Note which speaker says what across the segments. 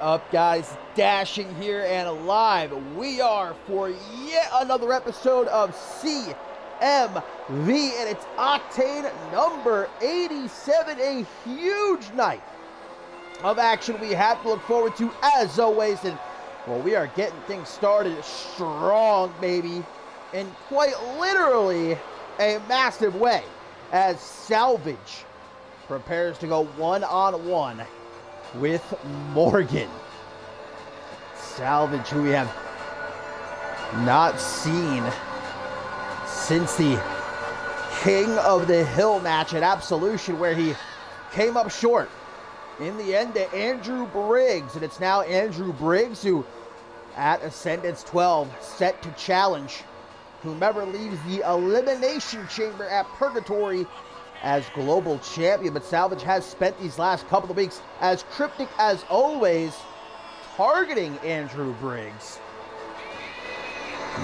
Speaker 1: up, guys? Dashing here and live. We are for yet another episode of CMV, and it's Octane number 87. A huge night of action we have to look forward to, as always. And well, we are getting things started strong, baby, in quite literally a massive way, as Salvage prepares to go one-on-one with Morgan. Salvage, who we have not seen since the King of the Hill match at Absolution, where he came up short in the end to Andrew Briggs. And it's now Andrew Briggs who, at Ascendance 12, set to challenge whomever leaves the Elimination Chamber at Purgatory as global champion. But Salvage has spent these last couple of weeks, as cryptic as always, targeting Andrew Briggs.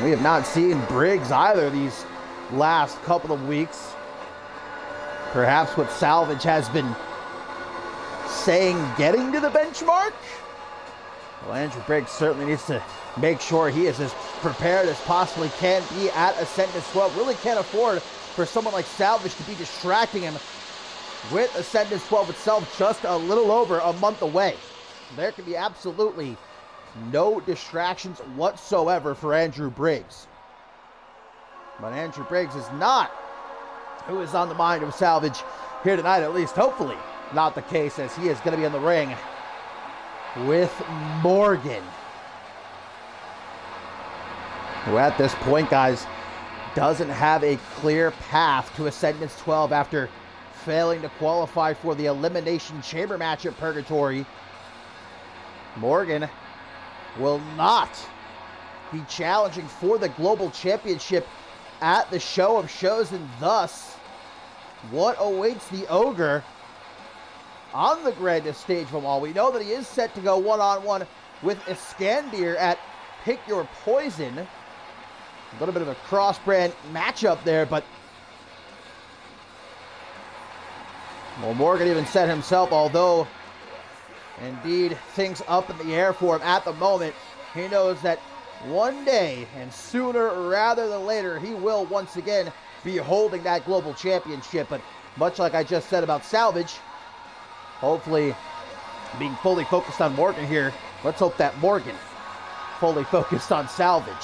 Speaker 1: We have not seen Briggs either these last couple of weeks. Perhaps what Salvage has been saying, getting to the benchmark? Well, Andrew Briggs certainly needs to make sure he is as prepared as possibly can be at Ascendance 12. Really can't afford for someone like Salvage to be distracting him with Ascendance 12 itself just a little over a month away. There can be absolutely no distractions whatsoever for Andrew Briggs. But Andrew Briggs is not who is on the mind of Salvage here tonight, at least hopefully not the case, as he is going to be in the ring with Morgan, who at this point, guys, doesn't have a clear path to Ascendance 12 after failing to qualify for the Elimination Chamber match at Purgatory. Morgan will not be challenging for the Global Championship at the Show of Shows, and thus, what awaits the Ogre on the grandest stage of them all? We know that he is set to go one-on-one with Iskander at Pick Your Poison. A little bit of a cross-brand matchup there, but well, Morgan even said himself, although indeed things up in the air for him at the moment, he knows that one day, and sooner rather than later, he will once again be holding that global championship. But much like I just said about Salvage, hopefully being fully focused on Morgan here, let's hope that Morgan fully focused on Salvage.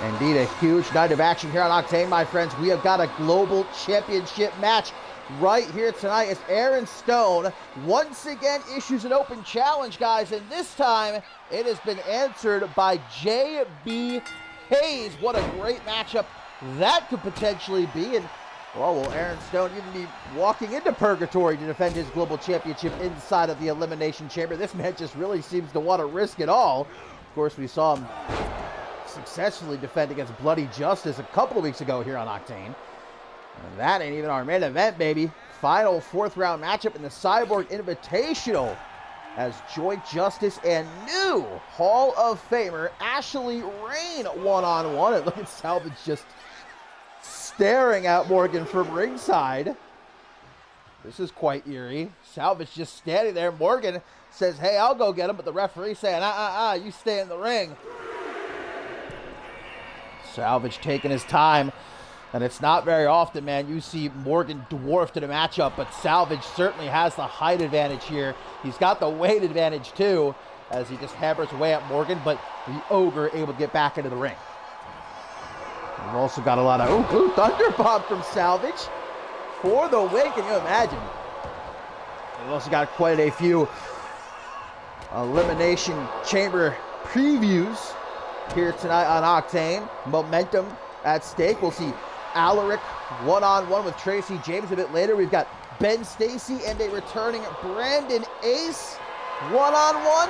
Speaker 1: Indeed, a huge night of action here on Octane, my friends. We have got a global championship match right here tonight, as Aaron Stone once again issues an open challenge, guys, and this time it has been answered by J.B. Hayes. What a great matchup that could potentially be. And well, will Aaron Stone even be walking into Purgatory to defend his global championship inside of the Elimination Chamber? This man just really seems to want to risk it all. Of course, we saw him successfully defend against Bloody Justice a couple of weeks ago here on Octane. And that ain't even our main event, baby. Final fourth round matchup in the Cyborg Invitational, as Joint Justice and new Hall of Famer Ashley Rain one-on-one. And look at Salvage just staring at Morgan from ringside. This is quite eerie. Salvage just standing there. Morgan says, hey, I'll go get him, but the referee saying, you stay in the ring. Salvage taking his time, and it's not very often, man, you see Morgan dwarfed in a matchup, but Salvage certainly has the height advantage here. He's got the weight advantage too, as he just hammers away at Morgan, but the Ogre able to get back into the ring. We've also got a lot of Thunder Bomb from Salvage for the win. Can you imagine? We've also got quite a few Elimination Chamber previews here tonight on Octane. Momentum at stake. We'll see Alaric one-on-one with Tracy James a bit later. We've got Ben Stacy and a returning Brandon Ace one-on-one.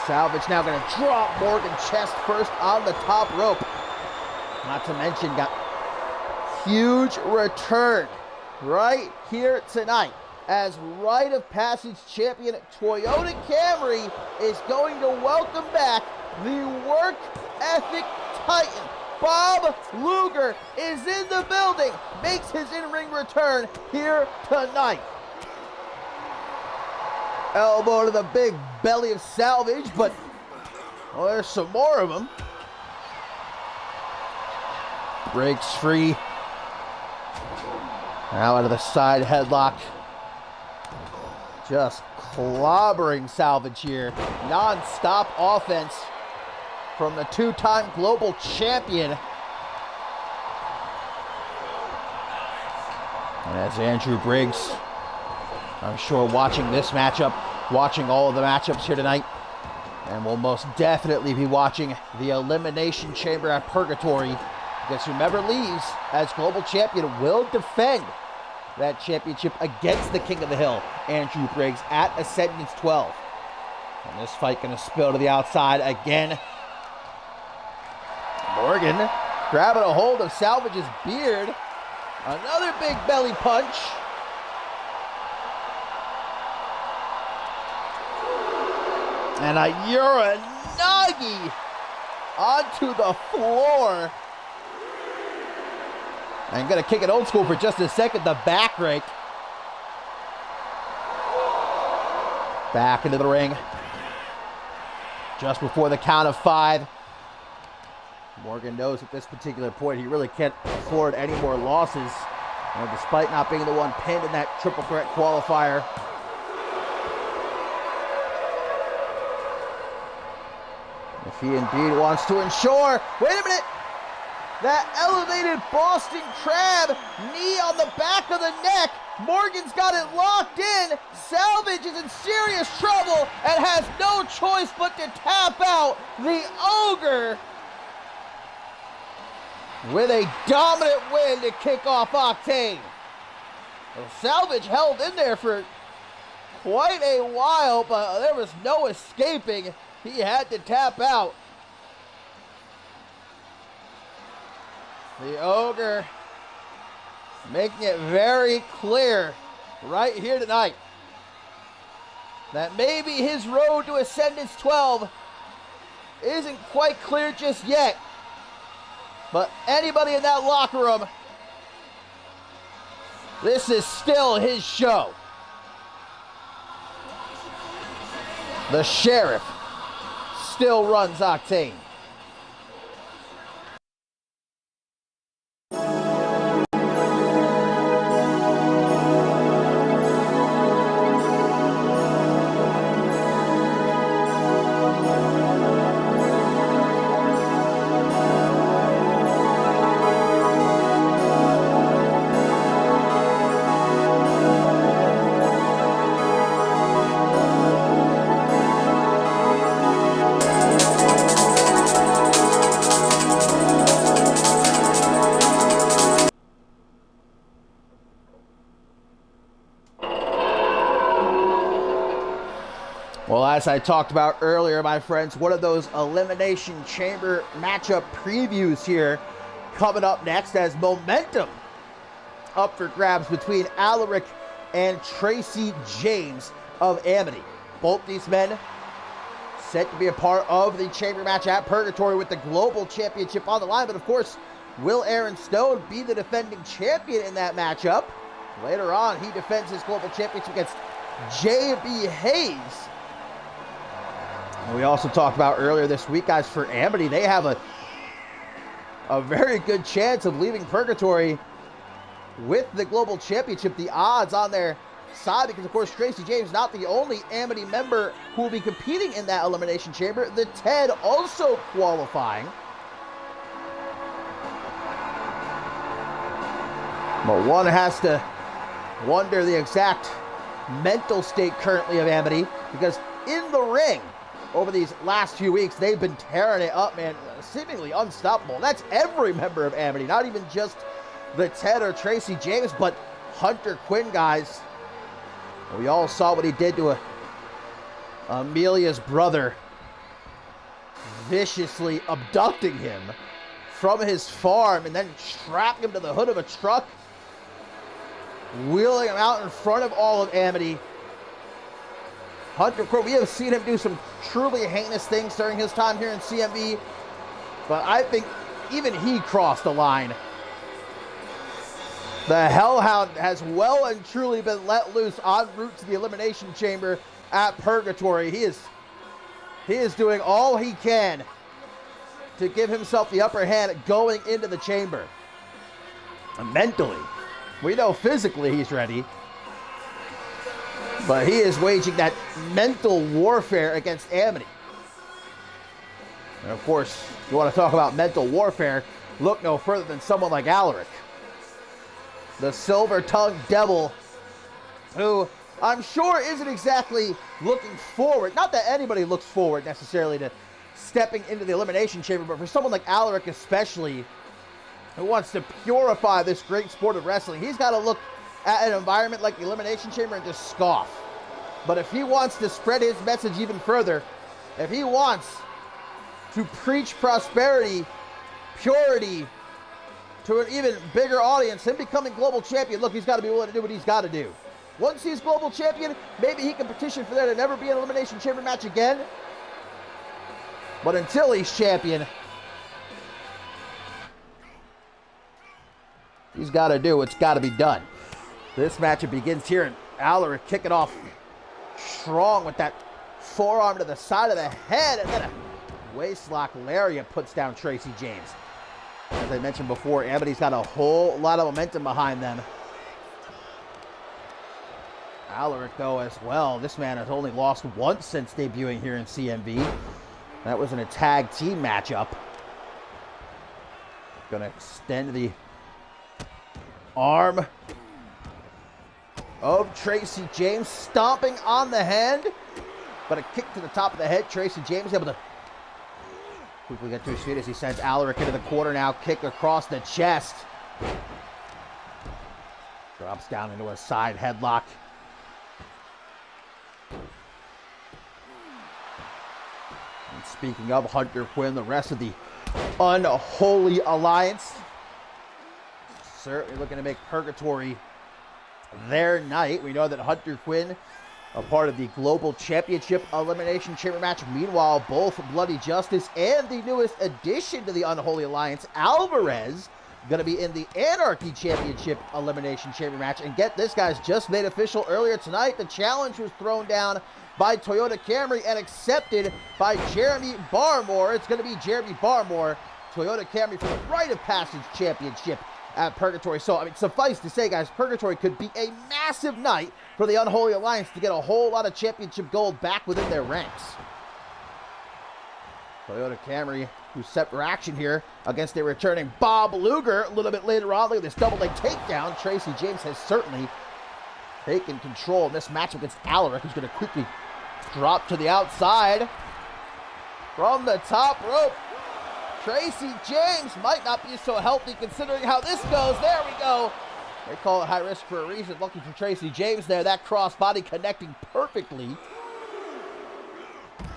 Speaker 1: Salvage now going to drop Morgan chest first on the top rope. Not to mention, got huge return right here tonight, as Rite of Passage champion Toyota Camry is going to welcome back the work ethic titan. Bob Luger is in the building, makes his in-ring return here tonight. Elbow to the big belly of Salvage, but well, there's some more of them. Breaks free. Now out of the side headlock. Just clobbering Salvage here. Non-stop offense from the two-time global champion. And as Andrew Briggs, I'm sure watching this matchup, watching all of the matchups here tonight, and will most definitely be watching the Elimination Chamber at Purgatory, because whomever leaves as global champion will defend that championship against the King of the Hill, Andrew Briggs, at Ascendance 12. And this fight going to spill to the outside again. Morgan grabbing a hold of Salvage's beard. Another big belly punch. And a Uranagi onto the floor. And gonna kick it old school for just a second. The back rake. Back into the ring. Just before the count of 5. Morgan knows at this particular point he really can't afford any more losses. And despite not being the one pinned in that triple threat qualifier. If he indeed wants to ensure. Wait a minute! That elevated Boston Crab, knee on the back of the neck. Morgan's got it locked in. Salvage is in serious trouble and has no choice but to tap out. The Ogre with a dominant win to kick off Octane. Well, Salvage held in there for quite a while, but there was no escaping. He had to tap out. The Ogre making it very clear right here tonight that maybe his road to Ascendance 12 isn't quite clear just yet. But anybody in that locker room, this is still his show. The Sheriff still runs Octane. Well, as I talked about earlier, my friends, one of those Elimination Chamber matchup previews here coming up next, as momentum up for grabs between Alaric and Tracy James of Amity. Both these men set to be a part of the Chamber match at Purgatory with the Global Championship on the line. But of course, will Aaron Stone be the defending champion in that matchup? Later on, he defends his Global Championship against J.B. Hayes. And we also talked about earlier this week, guys, for Amity, they have a very good chance of leaving Purgatory with the Global Championship. The odds on their side, because of course Tracy James not the only Amity member who will be competing in that Elimination Chamber. The Ted also qualifying. But one has to wonder the exact mental state currently of Amity, because in the ring over these last few weeks, they've been tearing it up, man. Seemingly unstoppable. That's every member of Amity, not even just the Ted or Tracy James, but Hunter Quinn, guys. We all saw what he did to Amelia's brother, viciously abducting him from his farm and then strapping him to the hood of a truck, wheeling him out in front of all of Amity. Hunter Quinn, we have seen him do some truly heinous things during his time here in CMV, but I think even he crossed the line. The Hellhound has well and truly been let loose en route to the Elimination Chamber. at Purgatory. He is doing all he can to give himself the upper hand going into the chamber. And mentally, we know physically he's ready, but he is waging that mental warfare against Amity. And of course, if you want to talk about mental warfare, look no further than someone like Alaric, the silver-tongued devil, who I'm sure isn't exactly looking forward. Not that anybody looks forward necessarily to stepping into the Elimination Chamber, but for someone like Alaric especially, who wants to purify this great sport of wrestling, he's got to look at an environment like the Elimination Chamber and just scoff. But if he wants to spread his message even further, if he wants to preach prosperity, purity to an even bigger audience, him becoming global champion, look, he's got to be willing to do what he's got to do. Once he's global champion, maybe he can petition for there to never be an Elimination Chamber match again. But until he's champion, he's got to do what's got to be done. This matchup begins here, and Alaric kicking off strong with that forearm to the side of the head, and then a waistlock lariat puts down Tracy James. As I mentioned before, Amity's got a whole lot of momentum behind them. Alaric, though, as well. This man has only lost once since debuting here in CMV. That was in a tag team matchup. Gonna extend the arm of Tracy James, stomping on the hand, but a kick to the top of the head. Tracy James able to quickly get to his feet as he sends Alaric into the corner now. Kick across the chest. Drops down into a side headlock. And speaking of Hunter Quinn, the rest of the Unholy Alliance certainly looking to make Purgatory their night. We know that Hunter Quinn, a part of the Global Championship Elimination Chamber match. Meanwhile, both Bloody Justice and the newest addition to the Unholy Alliance, Alvarez, going to be in the Anarchy Championship Elimination Chamber match. And get this, guys, just made official earlier tonight. The challenge was thrown down by Toyota Camry and accepted by Jeremy Barmore. It's going to be Jeremy Barmore, Toyota Camry, for the Rite of Passage Championship at Purgatory. So, I mean, suffice to say, guys, Purgatory could be a massive night for the Unholy Alliance to get a whole lot of championship gold back within their ranks. Toyota Camry, who's set for action here against a returning Bob Luger a little bit later on. Look at this double leg takedown. Tracy James has certainly taken control in this match against Alaric, who's going to quickly drop to the outside from the top rope. Tracy James might not be so healthy considering how this goes. There we go. They call it high risk for a reason. Lucky for Tracy James there. That crossbody connecting perfectly.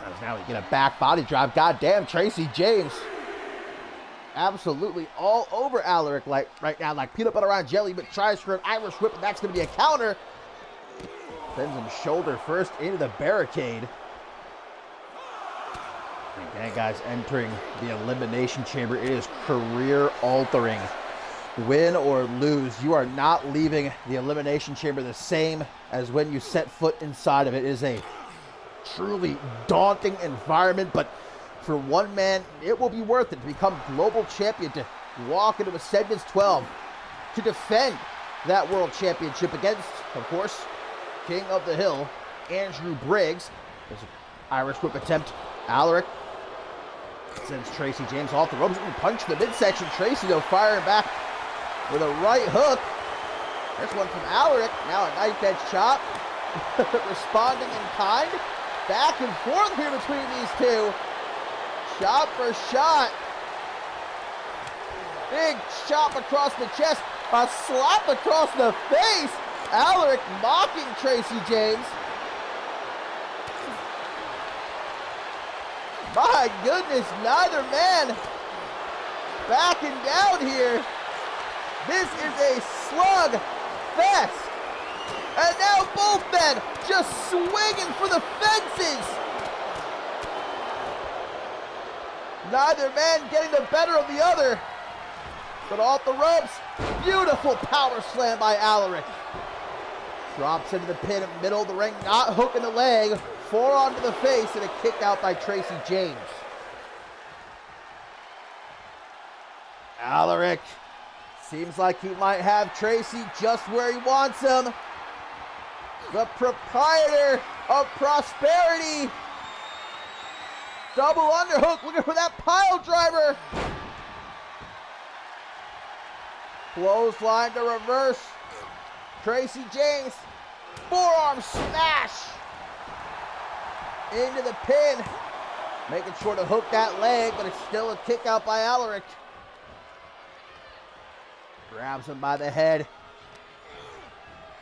Speaker 1: As now we get a back body drop. God damn, Tracy James absolutely all over Alaric right now, like peanut butter on jelly, but tries for an Irish whip, and that's going to be a counter. Sends him shoulder first into the barricade. Again, guys, entering the Elimination Chamber, it is career-altering. Win or lose, you are not leaving the Elimination Chamber the same as when you set foot inside of it. It is a truly daunting environment, but for one man, it will be worth it to become global champion, to walk into Ascendance 12, to defend that world championship against, of course, King of the Hill, Andrew Briggs. There's an Irish whip attempt. Alaric sends Tracy James off the ropes. Punch the midsection. Tracy, though, firing back with a right hook. There's one from Alaric. Now a knife edge chop. Responding in kind. Back and forth here between these two. Shot for shot. Big chop across the chest. A slap across the face. Alaric mocking Tracy James. My goodness, neither man backing down here. This is a slug fest. And now both men just swinging for the fences. Neither man getting the better of the other. But off the ropes, beautiful power slam by Alaric. Drops into the pin, middle of the ring, not hooking the leg. Forearm to the face, and a kick out by Tracy James. Alaric seems like he might have Tracy just where he wants him. The proprietor of prosperity. Double underhook, looking for that pile driver. Clothesline to reverse. Tracy James, forearm smash. Into the pin. Making sure to hook that leg, but it's still a kick out by Alaric. Grabs him by the head.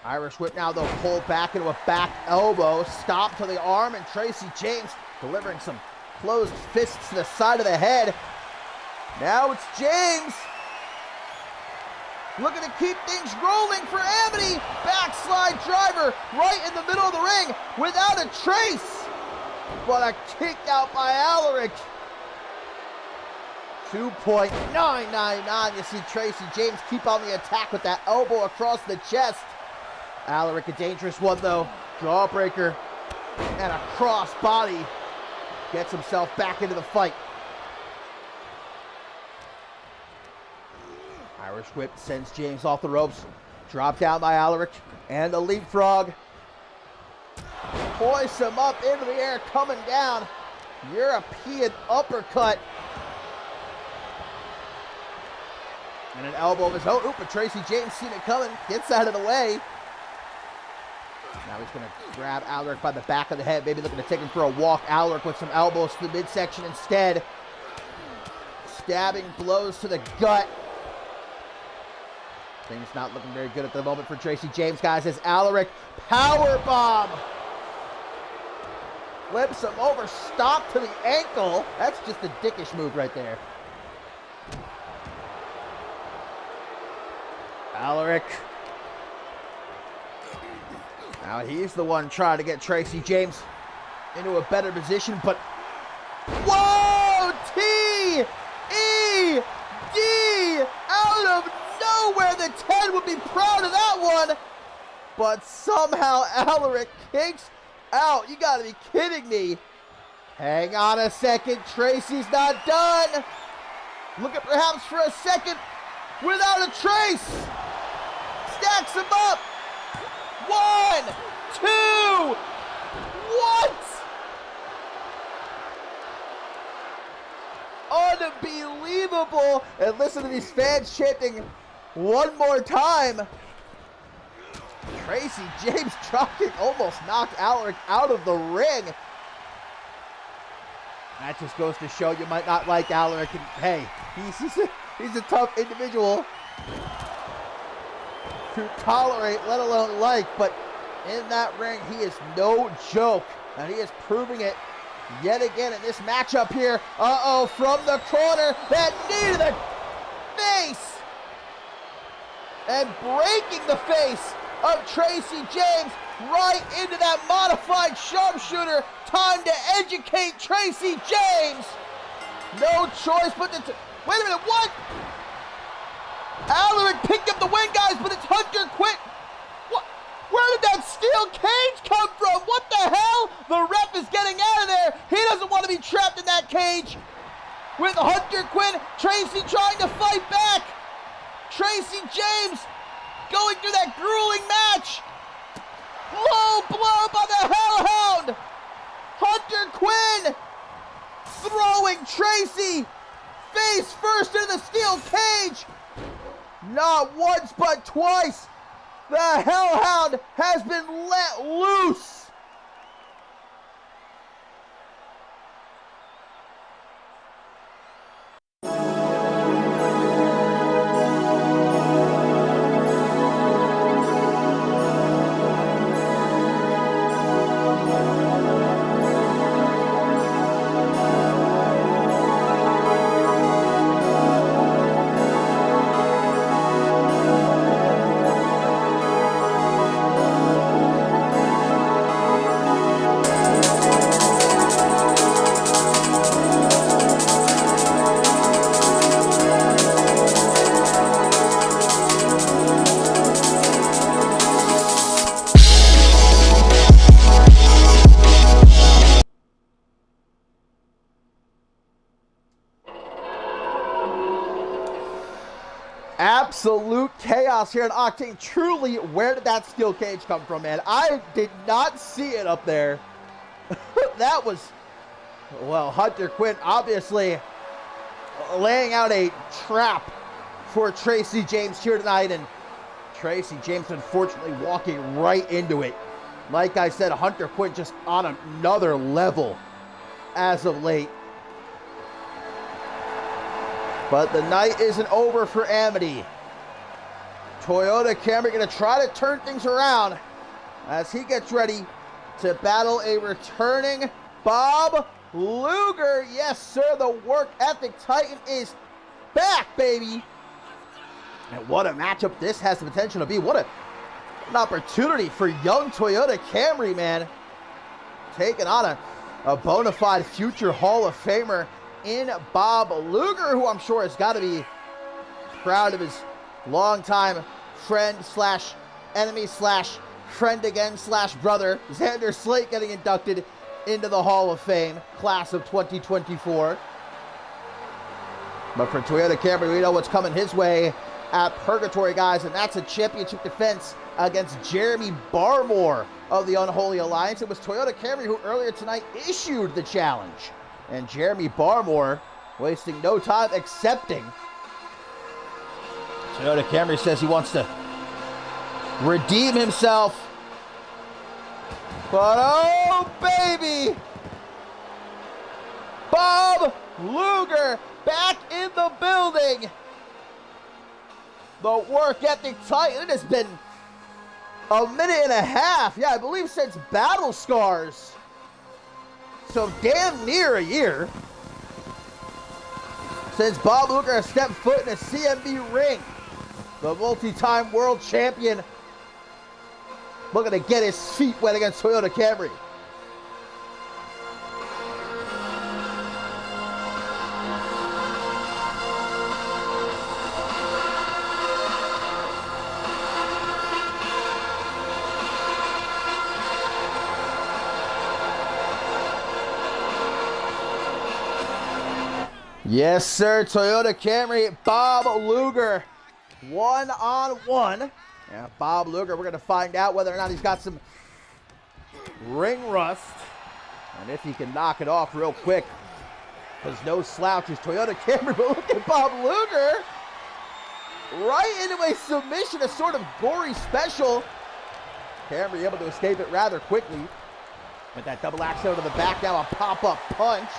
Speaker 1: Irish whip now, they'll pull back into a back elbow. Stop to the arm, and Tracy James delivering some closed fists to the side of the head. Now it's James. Looking to keep things rolling for Amity. Backslide driver right in the middle of the ring without a trace. But a kick out by Alaric. 2.999. You see Tracy James keep on the attack with that elbow across the chest. Alaric, a dangerous one though. Jawbreaker and a cross body. Gets himself back into the fight. Irish whip sends James off the ropes. Drop down by Alaric. And the leapfrog. Hoists him up into the air, coming down. European uppercut. And an elbow of his own. Oop, but Tracy James seen it coming. Gets out of the way. Now he's going to grab Alaric by the back of the head. Maybe looking to take him for a walk. Alaric with some elbows to the midsection instead. Stabbing blows to the gut. Things not looking very good at the moment for Tracy James, guys, as Alaric powerbomb. Flips him over, stop to the ankle. That's just a dickish move right there. Alaric. Now he's the one trying to get Tracy James into a better position, but whoa! T-E-D out of nowhere. The 10 would be proud of that one, but somehow Alaric kicks out. You gotta be kidding me. Hang on a second. Tracy's not done. Looking perhaps for a second without a trace. Stacks him up. 1, 2. What? Unbelievable. And listen to these fans chanting one more time. Tracy James dropkick almost knocked Alaric out of the ring. That just goes to show you might not like Alaric. And hey, he's a tough individual to tolerate, let alone like. But in that ring, he is no joke. And he is proving it yet again in this matchup here. Uh-oh, from the corner. That knee to the face. And breaking the face of Tracy James right into that modified sharpshooter. Time to educate Tracy James. No choice but to... Wait a minute, what? Alaric picked up the win, guys, but it's Hunter Quinn. What? Where did that steel cage come from? What the hell? The ref is getting out of there. He doesn't want to be trapped in that cage. With Hunter Quinn, Tracy trying to fight back. Tracy James going through that grueling match. Low blow by the Hellhound. Hunter Quinn throwing Tracy face first into the steel cage. Not once but twice. The Hellhound has been let loose. chaos here in Octane. Truly, where did that steel cage come from, man? I did not see it up there. That was, well, Hunter Quinn obviously laying out a trap for Tracy James here tonight, and Tracy James unfortunately walking right into it. Like I said, Hunter Quinn just on another level as of late. But the night isn't over for Amity. Toyota Camry going to try to turn things around as he gets ready to battle a returning Bob Luger. Yes, sir, the work ethic Titan is back, baby. And what a matchup this has the potential to be. What an opportunity for young Toyota Camry, man. Taking on a bona fide future Hall of Famer in Bob Luger, who I'm sure has got to be proud of his longtime friend slash enemy slash friend again slash brother, Xander Slate, getting inducted into the Hall of Fame, class of 2024. But for Toyota Camry, we know what's coming his way at Purgatory, guys, and that's a championship defense against Jeremy Barmore of the Unholy Alliance. It was Toyota Camry who earlier tonight issued the challenge, and Jeremy Barmore wasting no time accepting. Toyota Camry says he wants to redeem himself. But oh, baby! Bob Luger back in the building. The work ethic Titan. It has been a minute and a half. Yeah, I believe since Battle Scars. So damn near a year since Bob Luger has stepped foot in a CMV ring. The multi-time world champion looking to get his feet wet against Toyota Camry. Yes, sir, Toyota Camry, Bob Luger, one-on-one. Yeah, Bob Luger, we're going to find out whether or not he's got some ring rust, and if he can knock it off real quick, because no slouches. Toyota Camry, but look at Bob Luger, right into a submission, a sort of gory special. Camry able to escape it rather quickly. With that double axe out to the back, now a pop-up punch.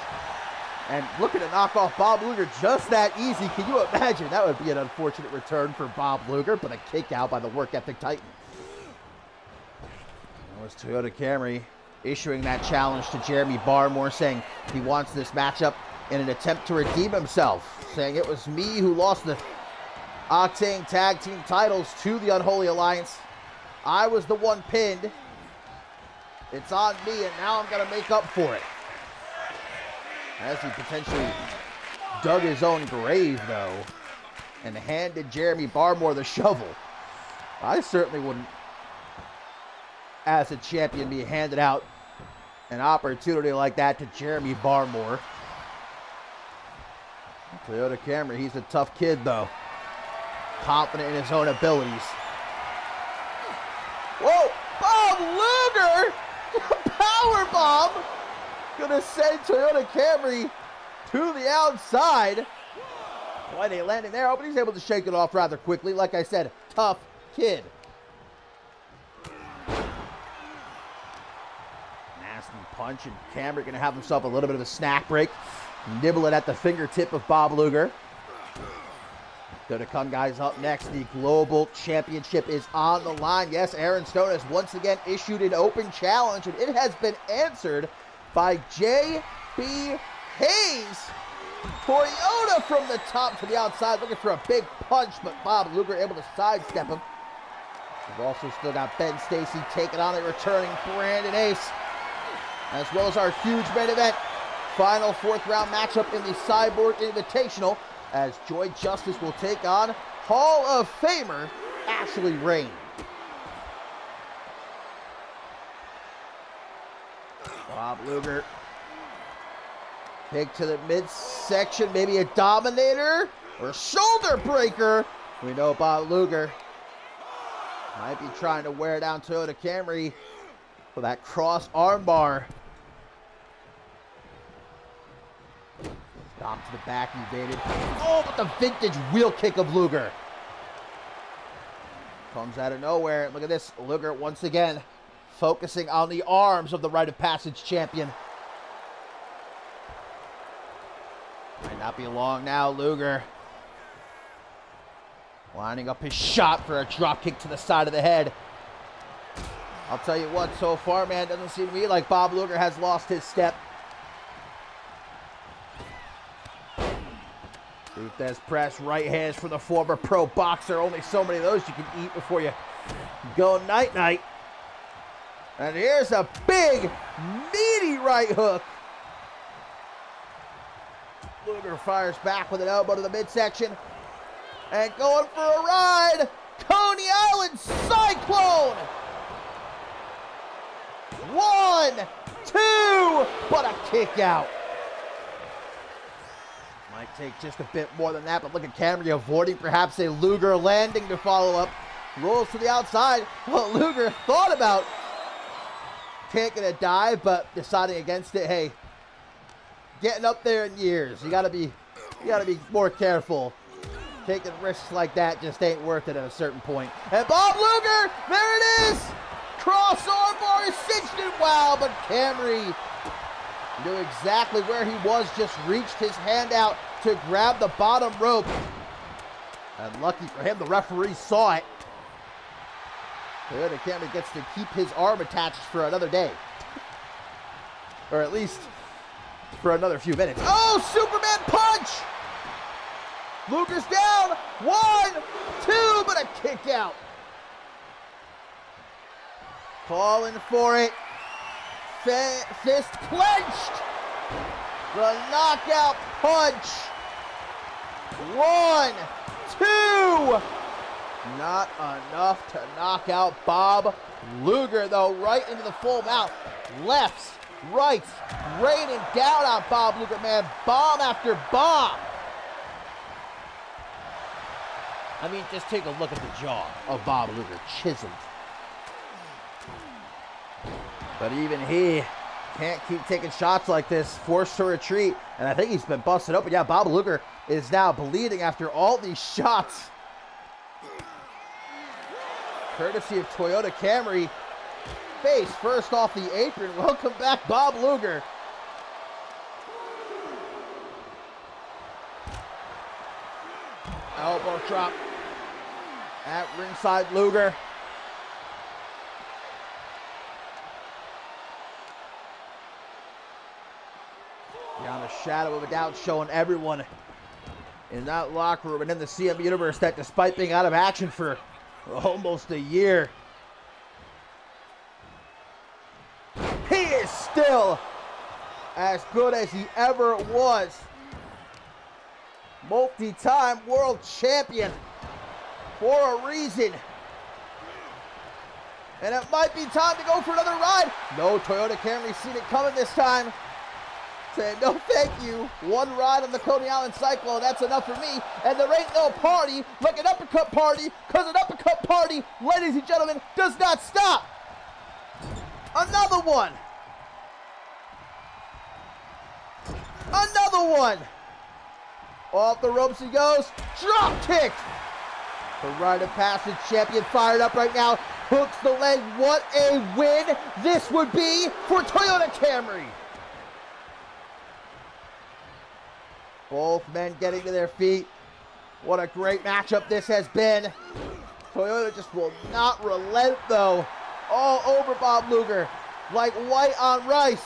Speaker 1: And looking to knock off Bob Luger just that easy. Can you imagine? That would be an unfortunate return for Bob Luger, but a kick out by the work ethic Titan. That was Toyota Camry issuing that challenge to Jeremy Barmore, saying he wants this matchup in an attempt to redeem himself, saying it was me who lost the Octane Tag Team titles to the Unholy Alliance. I was the one pinned. It's on me, and now I'm going to make up for it. As he potentially dug his own grave, though, and handed Jeremy Barmore the shovel. I certainly wouldn't, as a champion, be handed out an opportunity like that to Jeremy Barmore. Toyota Camry, he's a tough kid, though. Confident in his own abilities. Whoa! Bob Luger! Power bomb! Gonna send Toyota Camry to the outside. Quite a landing there, but he's able to shake it off rather quickly. Like I said, tough kid. Nasty punch, and Camry gonna have himself a little bit of a snack break. Nibble it at the fingertip of Bob Luger. Gonna come, guys, up next. The Global Championship is on the line. Yes, Aaron Stone has once again issued an open challenge, and it has been answered by J.B. Hayes. Toyota from the top to the outside, looking for a big punch, but Bob Luger able to sidestep him. We've also still got Ben Stacy taking on a returning Brandon Ace, as well as our huge main event, final fourth round matchup in the Cyborg Invitational, as Joy Justice will take on Hall of Famer Ashley Rain. Bob Luger, kick to the midsection, maybe a dominator or shoulder breaker. We know Bob Luger might be trying to wear down Toyota Camry for that cross armbar. Stop to the back, evaded. Oh, but the vintage wheel kick of Luger. Comes out of nowhere. Look at this. Luger once again focusing on the arms of the rite of passage champion. Might not be long now. Luger lining up his shot for a drop kick to the side of the head. I'll tell you what, so far, man, doesn't seem to me like Bob Luger has lost his step. Death press, right hands from the former pro boxer. Only so many of those you can eat before you go night-night. And here's a big, meaty right hook. Luger fires back with an elbow to the midsection. And going for a ride, Coney Island Cyclone. 1, 2, but a kick out. Might take just a bit more than that, but look at Camry avoiding perhaps a Luger landing to follow up. Rolls to the outside. Well, Luger thought about taking a dive, but deciding against it. Hey, getting up there in years, you gotta be more careful. Taking risks like that just ain't worth it at a certain point. And Bob Luger, there it is! Cross armbar is cinched it. Wow, but Camry knew exactly where he was, just reached his hand out to grab the bottom rope. And lucky for him, the referee saw it. Toyota Camry gets to keep his arm attached for another day. Or at least for another few minutes. Oh, Superman punch! Luger's down. 1, 2, but a kick out. Calling for it. Fist clenched. The knockout punch. 1, 2. Not enough to knock out Bob Luger, though, right into the full mouth. Lefts, rights, raining down on Bob Luger, man. Bomb after bomb. I mean, just take a look at the jaw of Bob Luger, chiseled. But even he can't keep taking shots like this, forced to retreat, and I think he's been busted open. Yeah, Bob Luger is now bleeding after all these shots. Courtesy of Toyota Camry. Face first off the apron. Welcome back, Bob Luger. Elbow drop at ringside. Luger. Beyond a shadow of a doubt, showing everyone in that locker room and in the CMV universe that despite being out of action for almost a year, he is still as good as he ever was. Multi-time world champion for a reason. And it might be time to go for another ride. No, Toyota Camry seen it coming this time. Saying, no thank you. One ride on the Coney Island Cyclone, that's enough for me. And there ain't no party like an uppercut party, because an uppercut party, ladies and gentlemen, does not stop. Another one. Another one. Off the ropes he goes. Drop kick. The rite of passage champion fired up right now. Hooks the leg. What a win this would be for Toyota Camry. Both men getting to their feet. What a great matchup this has been. Toyota just will not relent, though. All over Bob Luger, like white on rice.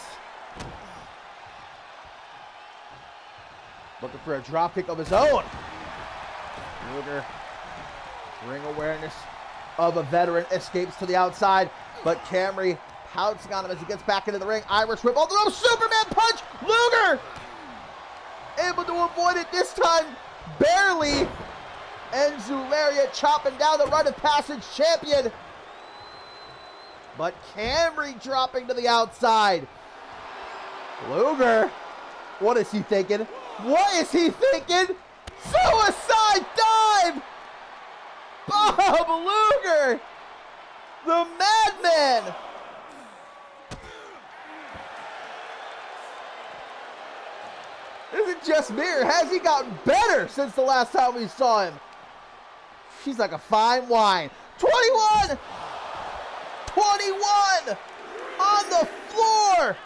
Speaker 1: Looking for a drop kick of his own. Luger, ring awareness of a veteran, escapes to the outside, but Camry pouncing on him as he gets back into the ring. Irish whip, oh, the Superman punch! Luger! Able to avoid it this time, barely. Enzu Lariat chopping down the rite of passage champion. But Camry dropping to the outside. Luger, what is he thinking? What is he thinking? Suicide dive! Bob Luger, the madman. Is it just me, or has he gotten better since the last time we saw him? She's like a fine wine. 21! 21! On the floor!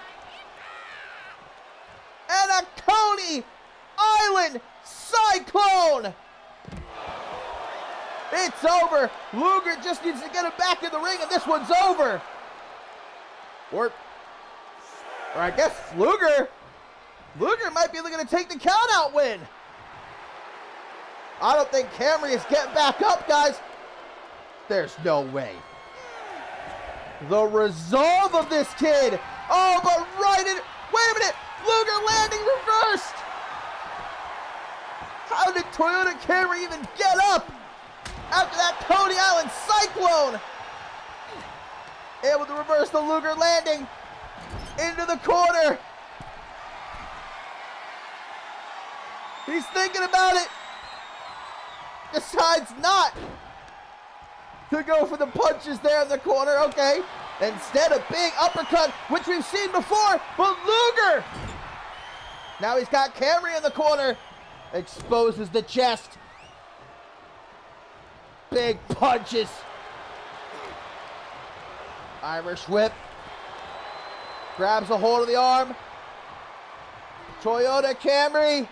Speaker 1: And a Coney Island Cyclone! It's over. Luger just needs to get him back in the ring, and this one's over. Or I guess Luger might be looking to take the count-out win. I don't think Camry is getting back up, guys. There's no way. The resolve of this kid. Oh, but right in... Wait a minute. Luger landing reversed. How did Toyota Camry even get up after that Coney Island Cyclone? Able to reverse the Luger landing into the corner. He's thinking about it. Decides not to go for the punches there in the corner. Okay. Instead, a big uppercut, which we've seen before. But Luger, now he's got Camry in the corner. Exposes the chest. Big punches. Irish whip. Grabs a hold of the arm. Toyota Camry.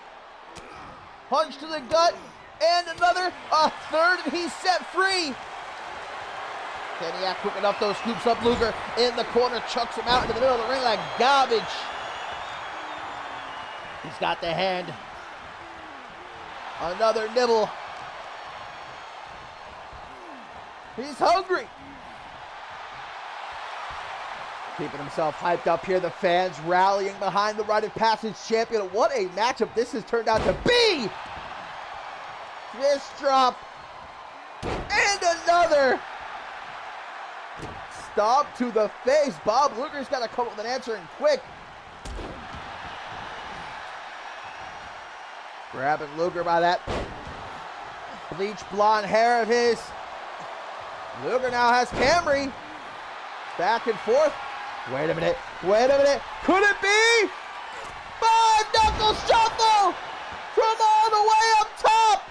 Speaker 1: Punch to the gut. And another, a third, and he's set free. Keniak cooking up those scoops up Luger in the corner, chucks him out into the middle of the ring like garbage. He's got the hand. Another nibble. He's hungry. Keeping himself hyped up here. The fans rallying behind the Rite of Passage champion. What a matchup this has turned out to be. Fist drop. And another. Stomp to the face. Bob Luger's got to come up with an answer and quick. Grabbing Luger by that bleach blonde hair of his. Luger now has Camry. Back and forth. Wait a minute. Wait a minute. Could it be? 5-knuckle shuffle from all the way up top.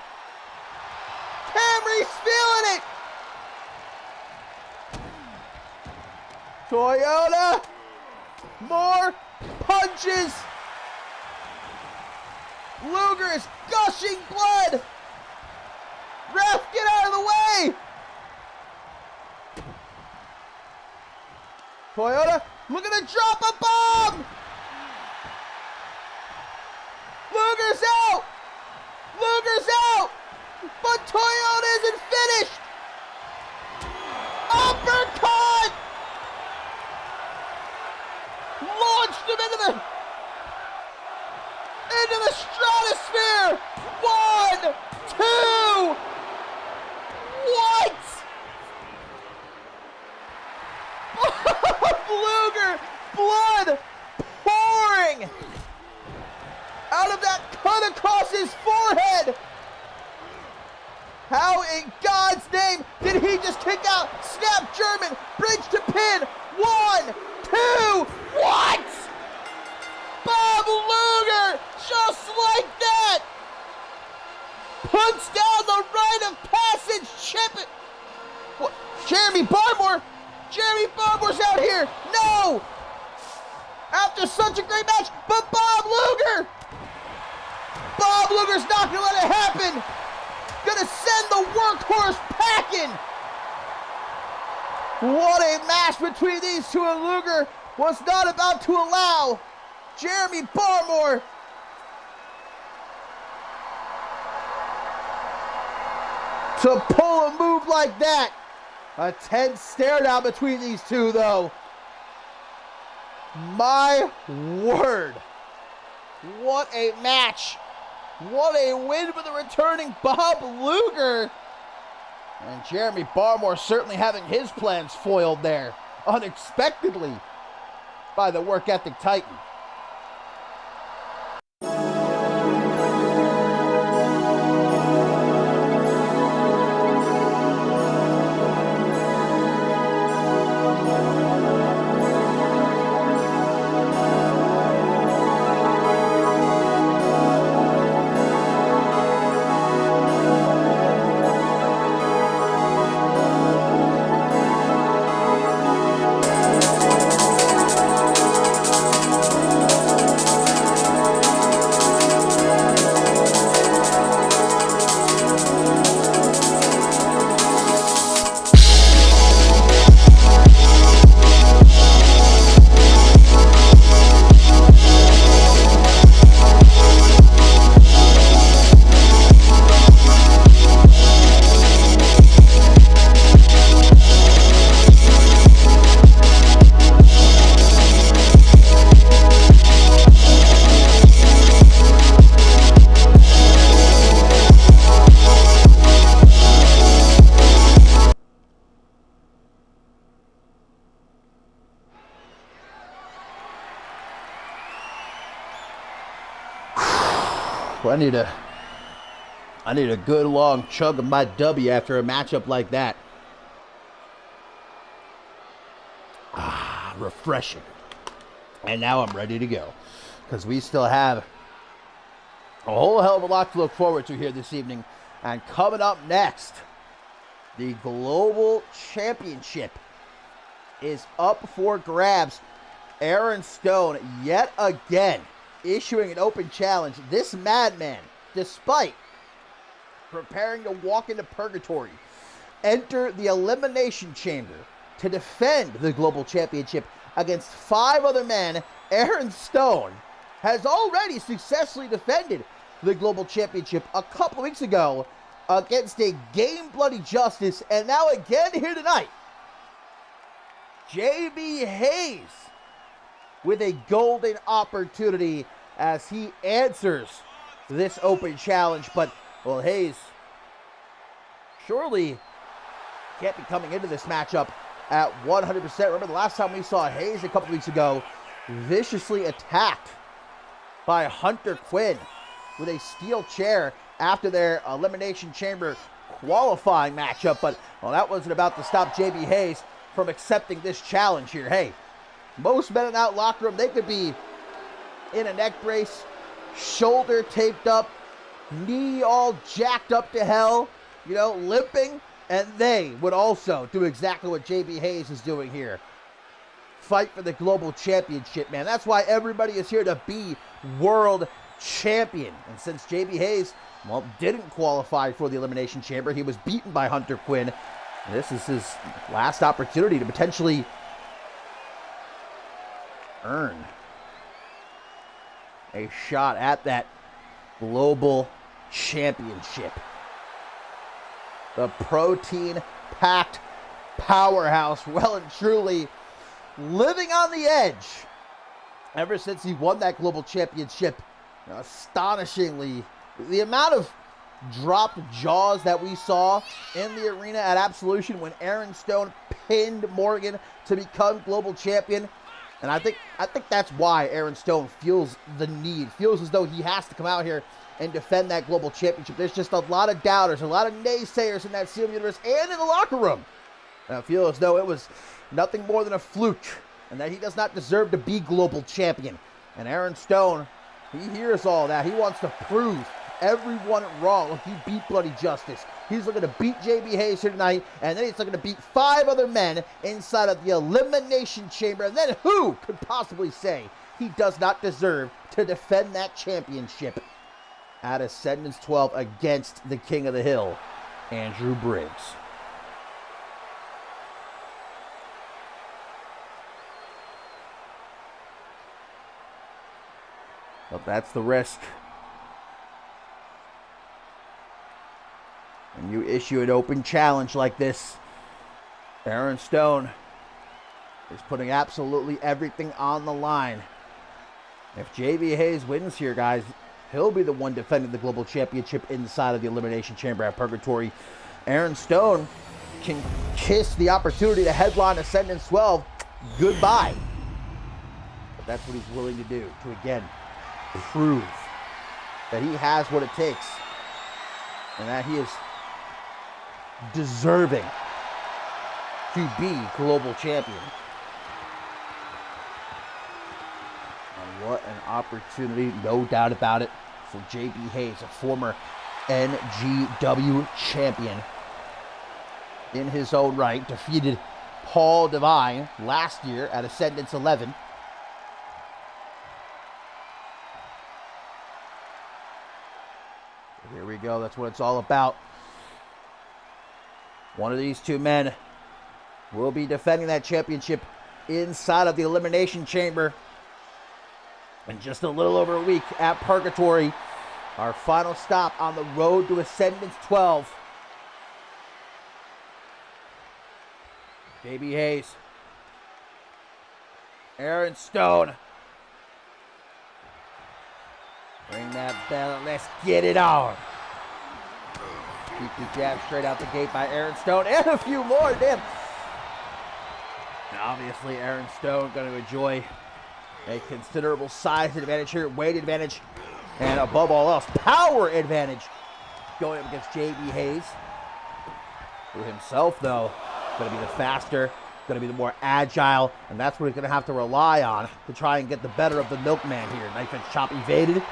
Speaker 1: Camry's feeling it. Toyota. More punches. Luger is gushing blood. Ref, get out of the way. Toyota looking to drop a bomb. Luger's out. Luger's out. But Toyota isn't finished. Uppercut. Launched him into the stratosphere. 1, 2. What? Luger, blood pouring out of that cut across his forehead. How in God's name did he just kick out? Snap German, bridge to pin. 1, 2, what? Bob Luger, just like that, puts down the Rite of Passage champion. What? Jeremy Barmore? Jeremy Barmore's out here. No! After such a great match, but Bob Luger! Bob Luger's not gonna let it happen. Gonna send the workhorse packing. What a match between these two, and Luger was not about to allow Jeremy Barmore to pull a move like that. A tense stare down between these two, though. My word. What a match. What a win for the returning Bob Luger. And Jeremy Barmore certainly having his plans foiled there unexpectedly by the work ethic titan. I need a good long chug of my W after a matchup like that. Refreshing. And now I'm ready to go, because we still have a whole hell of a lot to look forward to here this evening. And coming up next, the Global Championship is up for grabs. Aaron Stone, yet again, issuing an open challenge. This madman, despite preparing to walk into purgatory, enter the Elimination Chamber to defend the Global Championship against 5 other men. Aaron Stone has already successfully defended the Global Championship a couple weeks ago against a Game Bloody Justice, and now again here tonight, JB Hayes with a golden opportunity as he answers this open challenge. But, well, Hayes surely can't be coming into this matchup at 100%. Remember the last time we saw Hayes a couple weeks ago, viciously attacked by Hunter Quinn with a steel chair after their Elimination Chamber qualifying matchup. But, well, that wasn't about to stop JB Hayes from accepting this challenge here. Hey, most men in that locker room, they could be in a neck brace, shoulder taped up, knee all jacked up to hell, limping, and they would also do exactly what JB Hayes is doing here. Fight for the Global Championship, man. That's why everybody is here to be world champion. And since JB Hayes, didn't qualify for the Elimination Chamber, he was beaten by Hunter Quinn. This is his last opportunity to potentially earn a shot at that Global Championship. The protein-packed powerhouse, well and truly living on the edge ever since he won that Global Championship. Astonishingly, the amount of dropped jaws that we saw in the arena at Absolution when Aaron Stone pinned Morgan to become Global Champion. And I think that's why Aaron Stone feels as though he has to come out here and defend that Global Championship. There's just a lot of doubters, a lot of naysayers in that CMV universe and in the locker room. And I feel as though it was nothing more than a fluke and that he does not deserve to be Global Champion. And Aaron Stone, he hears all that. He wants to prove everyone wrong. He beat Bloody Justice. He's looking to beat JB Hayes here tonight, and then he's looking to beat 5 other men inside of the Elimination Chamber. And then who could possibly say he does not deserve to defend that championship at Ascendance 12 against the King of the Hill, Andrew Briggs? But that's the risk. When you issue an open challenge like this, Aaron Stone is putting absolutely everything on the line. If JB Hayes wins here, guys, he'll be the one defending the Global Championship inside of the Elimination Chamber at Purgatory. Aaron Stone can kiss the opportunity to headline Ascendance 12 goodbye. But that's what he's willing to do, to again prove that he has what it takes and that he is deserving to be Global Champion. And what an opportunity, no doubt about it, for JB Hayes, a former NGW champion in his own right. Defeated Paul Devine last year at Ascendance 11. Here we go. That's what it's all about. One of these two men will be defending that championship inside of the Elimination Chamber in just a little over a week at Purgatory. Our final stop on the road to Ascendance 12. JB Hayes. Aaron Stone. Ring that bell and let's get it on. Keep the jab straight out the gate by Aaron Stone, and a few more, damn. And obviously, Aaron Stone going to enjoy a considerable size advantage here, weight advantage And above all else, power advantage going up against JB Hayes. Who himself, though, going to be the faster, going to be the more agile, and that's what he's going to have to rely on to try and get the better of the Milkman here. Knife edge chop evaded.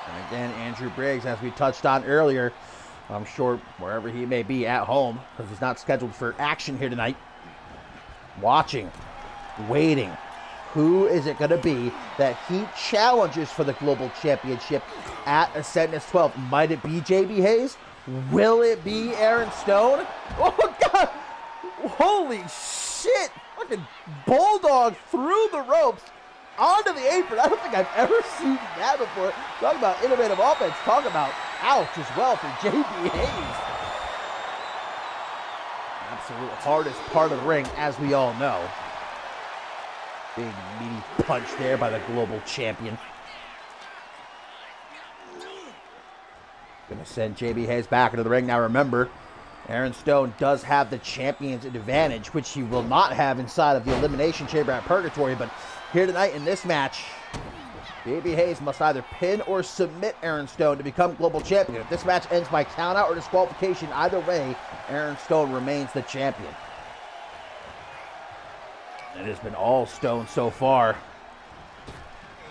Speaker 1: And again, Andrew Briggs, as we touched on earlier, I'm sure wherever he may be at home, because he's not scheduled for action here tonight, watching, waiting. Who is it going to be that he challenges for the Global Championship at Ascendus 12? Might it be JB Hayes? Will it be Aaron Stone? Oh, God! Holy shit! Fucking bulldog through the ropes onto the apron. I don't think I've ever seen that before. Talk about innovative offense. Talk about ouch as well for JB Hayes. Absolute hardest part of the ring, as we all know. Big meaty punch there by the global champion. Gonna send JB Hayes back into the ring. Now remember, Aaron Stone does have the champion's advantage, which he will not have inside of the Elimination Chamber at Purgatory. But here tonight in this match, JB Hayes must either pin or submit Aaron Stone to become global champion. If this match ends by countout or disqualification, either way, Aaron Stone remains the champion. It has been all Stone so far.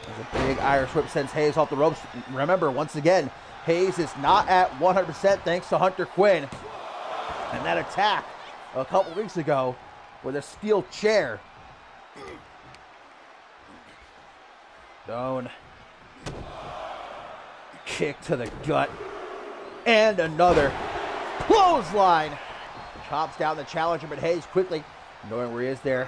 Speaker 1: There's a big Irish whip, sends Hayes off the ropes. Remember, once again, Hayes is not at 100% thanks to Hunter Quinn. And that attack a couple weeks ago with a steel chair. Stone. Kick to the gut. And another clothesline. Chops down the challenger, but Hayes quickly, knowing where he is there.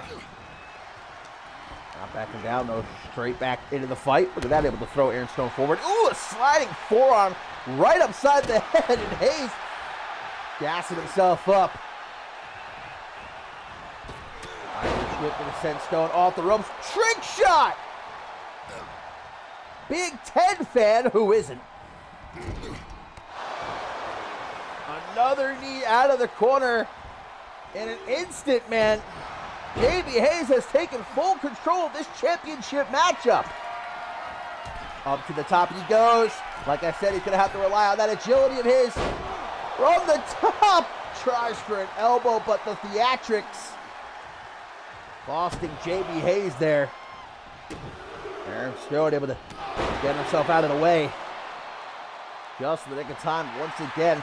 Speaker 1: Not backing down, though. Straight back into the fight. Look at that, able to throw Aaron Stone forward. Ooh, a sliding forearm right upside the head. And Hayes gassing himself up. Irish whip to send Stone off the ropes. Trick shot! Big Ted fan, who isn't? Another knee out of the corner. In an instant, man, JB Hayes has taken full control of this championship matchup. Up to the top he goes. Like I said, he's going to have to rely on that agility of his. From the top, tries for an elbow, but the theatrics costing JB Hayes there. Aaron Stone able to get himself out of the way. Just in the nick of time, once again,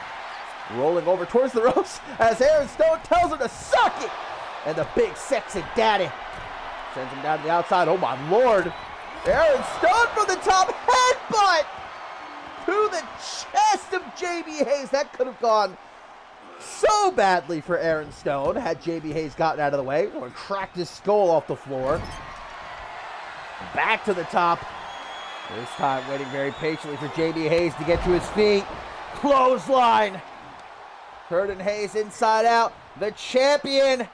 Speaker 1: rolling over towards the ropes as Aaron Stone tells him to suck it. And the big sexy daddy sends him down to the outside. Oh my Lord. Aaron Stone from the top, headbutt to the chest of JB Hayes. That could have gone so badly for Aaron Stone had JB Hayes gotten out of the way or cracked his skull off the floor. Back to the top. This time waiting very patiently for JB Hayes to get to his feet. Clothesline. Curtin Hayes inside out. The champion.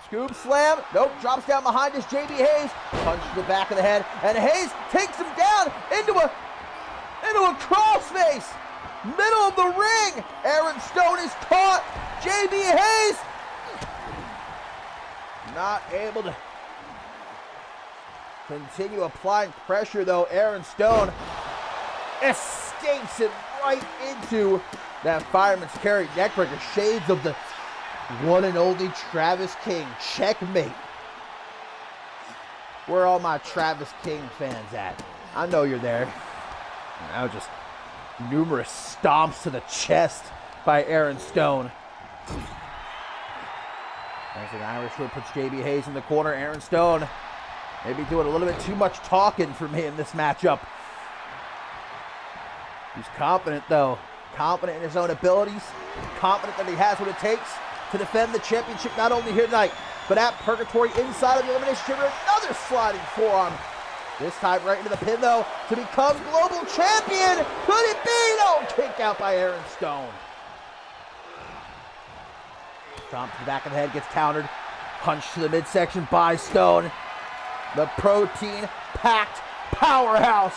Speaker 1: Scoop slam. Nope. Drops down behind us. JB Hayes. Punch to the back of the head. And Hayes takes him down into a crossface. Middle of the ring. Aaron Stone is caught. JB Hayes. Not able to continue applying pressure, though. Aaron Stone escapes him right into that fireman's carry neckbreaker. Shades of the one and only Travis King. Checkmate. Where are all my Travis King fans at? I know you're there. Now just numerous stomps to the chest by Aaron Stone. As an Irish whip puts JB Hayes in the corner. Aaron Stone maybe doing a little bit too much talking for me in this matchup. He's confident, though. Confident in his own abilities. Confident that he has what it takes to defend the championship, not only here tonight, but at Purgatory inside of the Elimination Chamber. Another sliding forearm. This time right into the pin, though, to become global champion. Could it be? No, kick out by Aaron Stone. Stomp to the back of the head, gets countered. Punch to the midsection by Stone. The protein-packed powerhouse.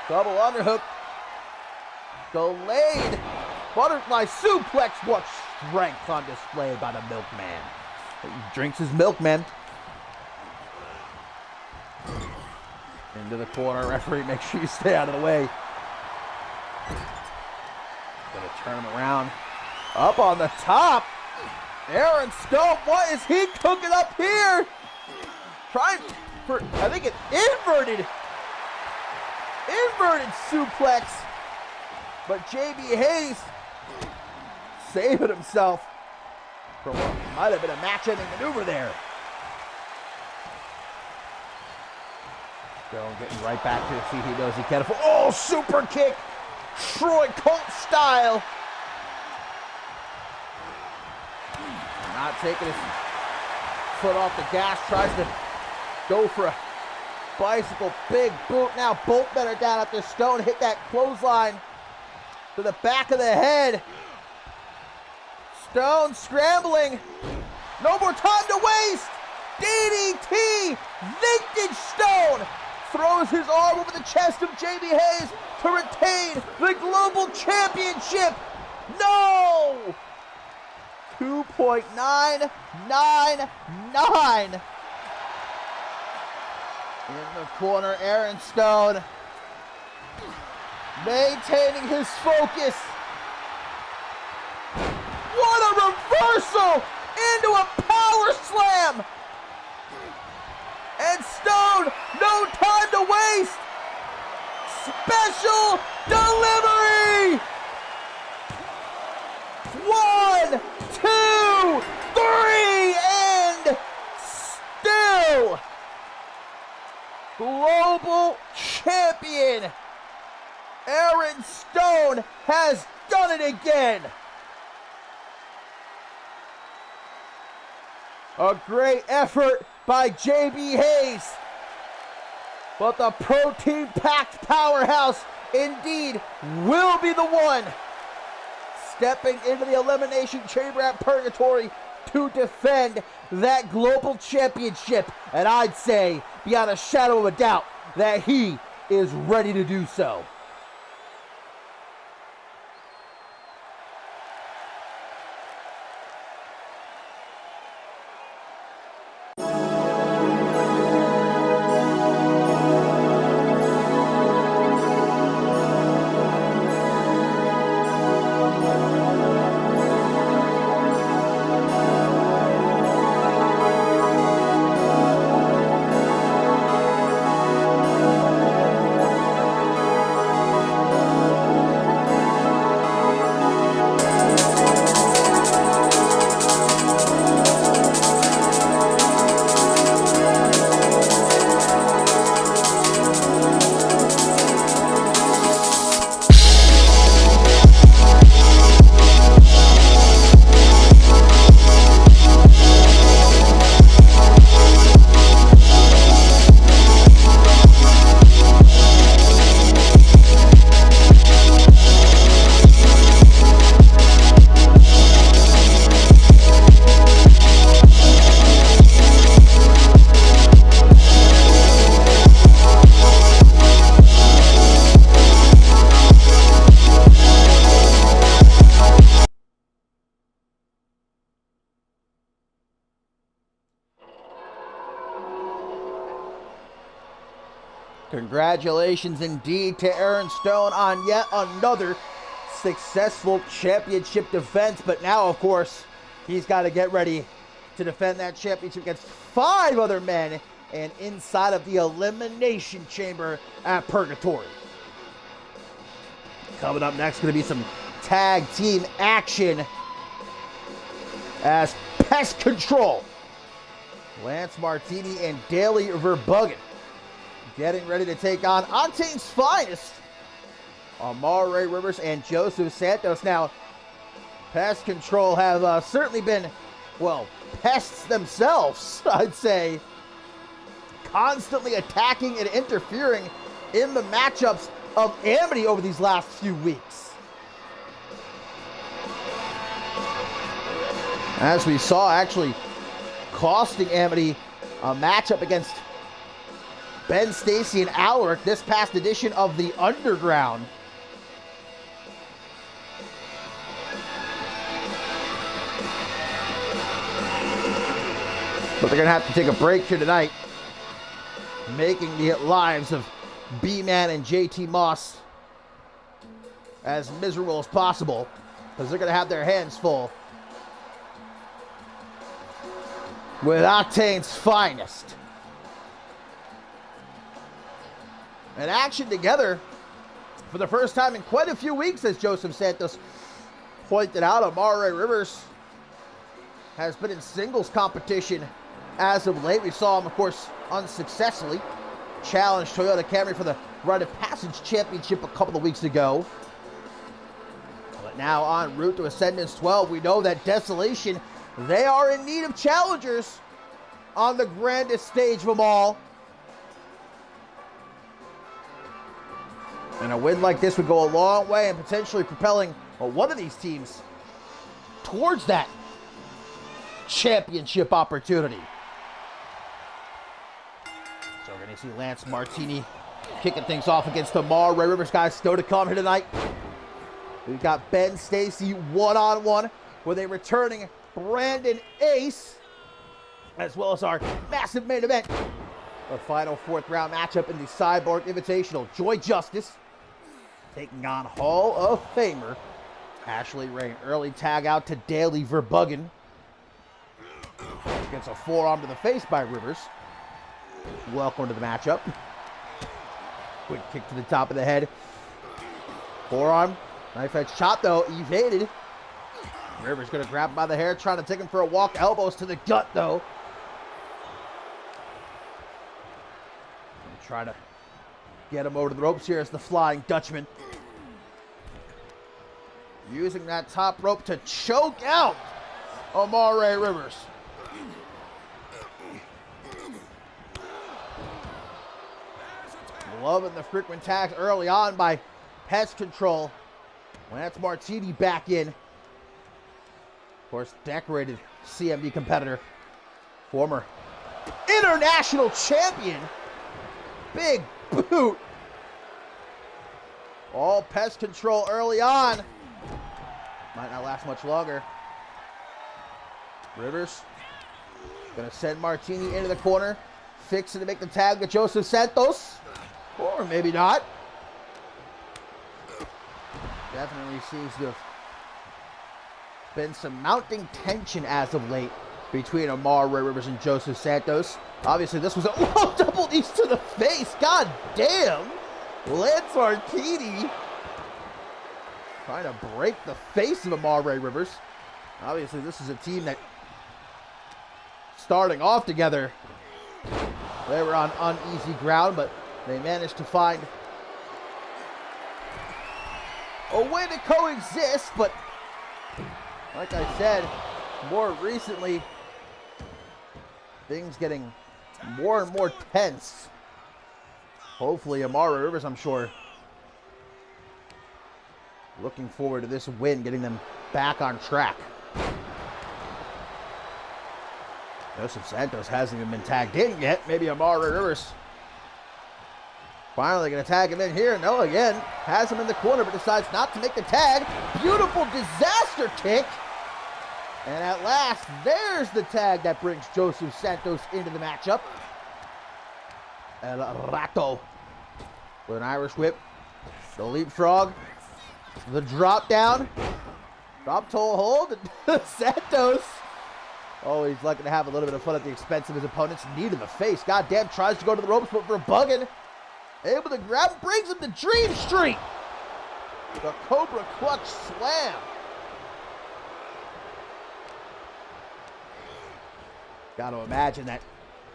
Speaker 1: Double underhook. Delayed butterfly suplex. What strength on display by the Milkman. He drinks his milk, man. Into the corner, referee, make sure you stay out of the way. Gonna turn him around. Up on the top. Aaron Stone, what is he cooking up here? Trying for, I think, an inverted suplex. But JB Hayes saving himself from what might have been a match-ending maneuver there. Stone getting right back to the feet. He knows he can't afford. Oh, super kick! Troy Colt style. Not taking his foot off the gas. Tries to go for a bicycle big boot. Now both men are down after Stone hit that clothesline to the back of the head. Stone scrambling. No more time to waste. DDT. Vintage Stone throws his arm over the chest of JB Hayes to retain the Global Championship. No! 2.999. In the corner, Aaron Stone maintaining his focus. What a reversal into a power slam! And Stone, no time to waste! Special delivery! 1, 2, 3, and still Global Champion Aaron Stone has done it again. A great effort by JB Hayes. But the protein-packed powerhouse indeed will be the one stepping into the Elimination Chamber at Purgatory to defend that Global Championship. And I'd say, beyond a shadow of a doubt, that he is ready to do so. Congratulations indeed to Aaron Stone on yet another successful championship defense. But now, of course, he's got to get ready to defend that championship against 5 other men and inside of the Elimination Chamber at Purgatory. Coming up next, going to be some tag team action as Pest Control, Lance Martini and Daily Verbuggin, getting ready to take on Octane's finest, Amare Rivers and Joseph Santos. Now, Pest Control have certainly been, well, pests themselves, I'd say, constantly attacking and interfering in the matchups of Amity over these last few weeks. As we saw, actually costing Amity a matchup against Ben Stacy and Alaric this past edition of the Underground. But they're going to have to take a break here tonight. making the lives of B-Man and JT Moss as miserable as possible, because they're going to have their hands full with Octane's finest. And action together for the first time in quite a few weeks, as Joseph Santos pointed out. Amare Rivers has been in singles competition as of late. We saw him, of course, unsuccessfully challenge Toyota Camry for the Rite of Passage Championship a couple of weeks ago. But now en route to Ascendance 12, we know that Desolation, they are in need of challengers on the grandest stage of them all. And a win like this would go a long way in potentially propelling one of these teams towards that championship opportunity. So we're going to see Lance Martini kicking things off against Amare Rivers. Guys, still to come here tonight. We've got Ben Stacy one-on-one with a returning Brandon Ace, as well as our massive main event, the final fourth round matchup in the Cyborg Invitational. Joy Justice taking on Hall of Famer Ashley Rain. Early tag out to Daly Verbugen. Gets a forearm to the face by Rivers. Welcome to the matchup. Quick kick to the top of the head. Forearm. Knife edge shot though, evaded. Rivers gonna grab him by the hair, trying to take him for a walk. Elbows to the gut though. Try to get him over to the ropes here as the Flying Dutchman. Using that top rope to choke out Amare Rivers. Loving the frequent tags early on by Pest Control. Lance Martini back in. Of course, decorated CMV competitor. Former international champion. Big boot. All Pest Control early on. Might not last much longer. Rivers gonna send Martini into the corner. Fixing to make the tag with Joseph Santos. Or maybe not. Definitely seems to have been some mounting tension as of late between Amare Rivers and Joseph Santos. Obviously, this was a double knees to the face. God damn. Lance Martini trying to break the face of Amare Rivers. Obviously, this is a team that, starting off together, they were on uneasy ground, but they managed to find a way to coexist. But like I said, more recently, things getting more and more tense. Hopefully, Amare Rivers, I'm sure, looking forward to this win, getting them back on track. Joseph Santos hasn't even been tagged in yet. Maybe Amare Rivers finally going to tag him in here. No, again, has him in the corner, but decides not to make the tag. Beautiful disaster kick. And at last, there's the tag that brings Joseph Santos into the matchup. El Rato with an Irish whip. The leapfrog. The drop down. Drop toe hold. And Santos, always lucky to have a little bit of fun at the expense of his opponent's knee to the face. Goddamn, tries to go to the ropes, but Verbugen able to grab him, brings him to Dream Street. The Cobra Clutch Slam. Got to imagine that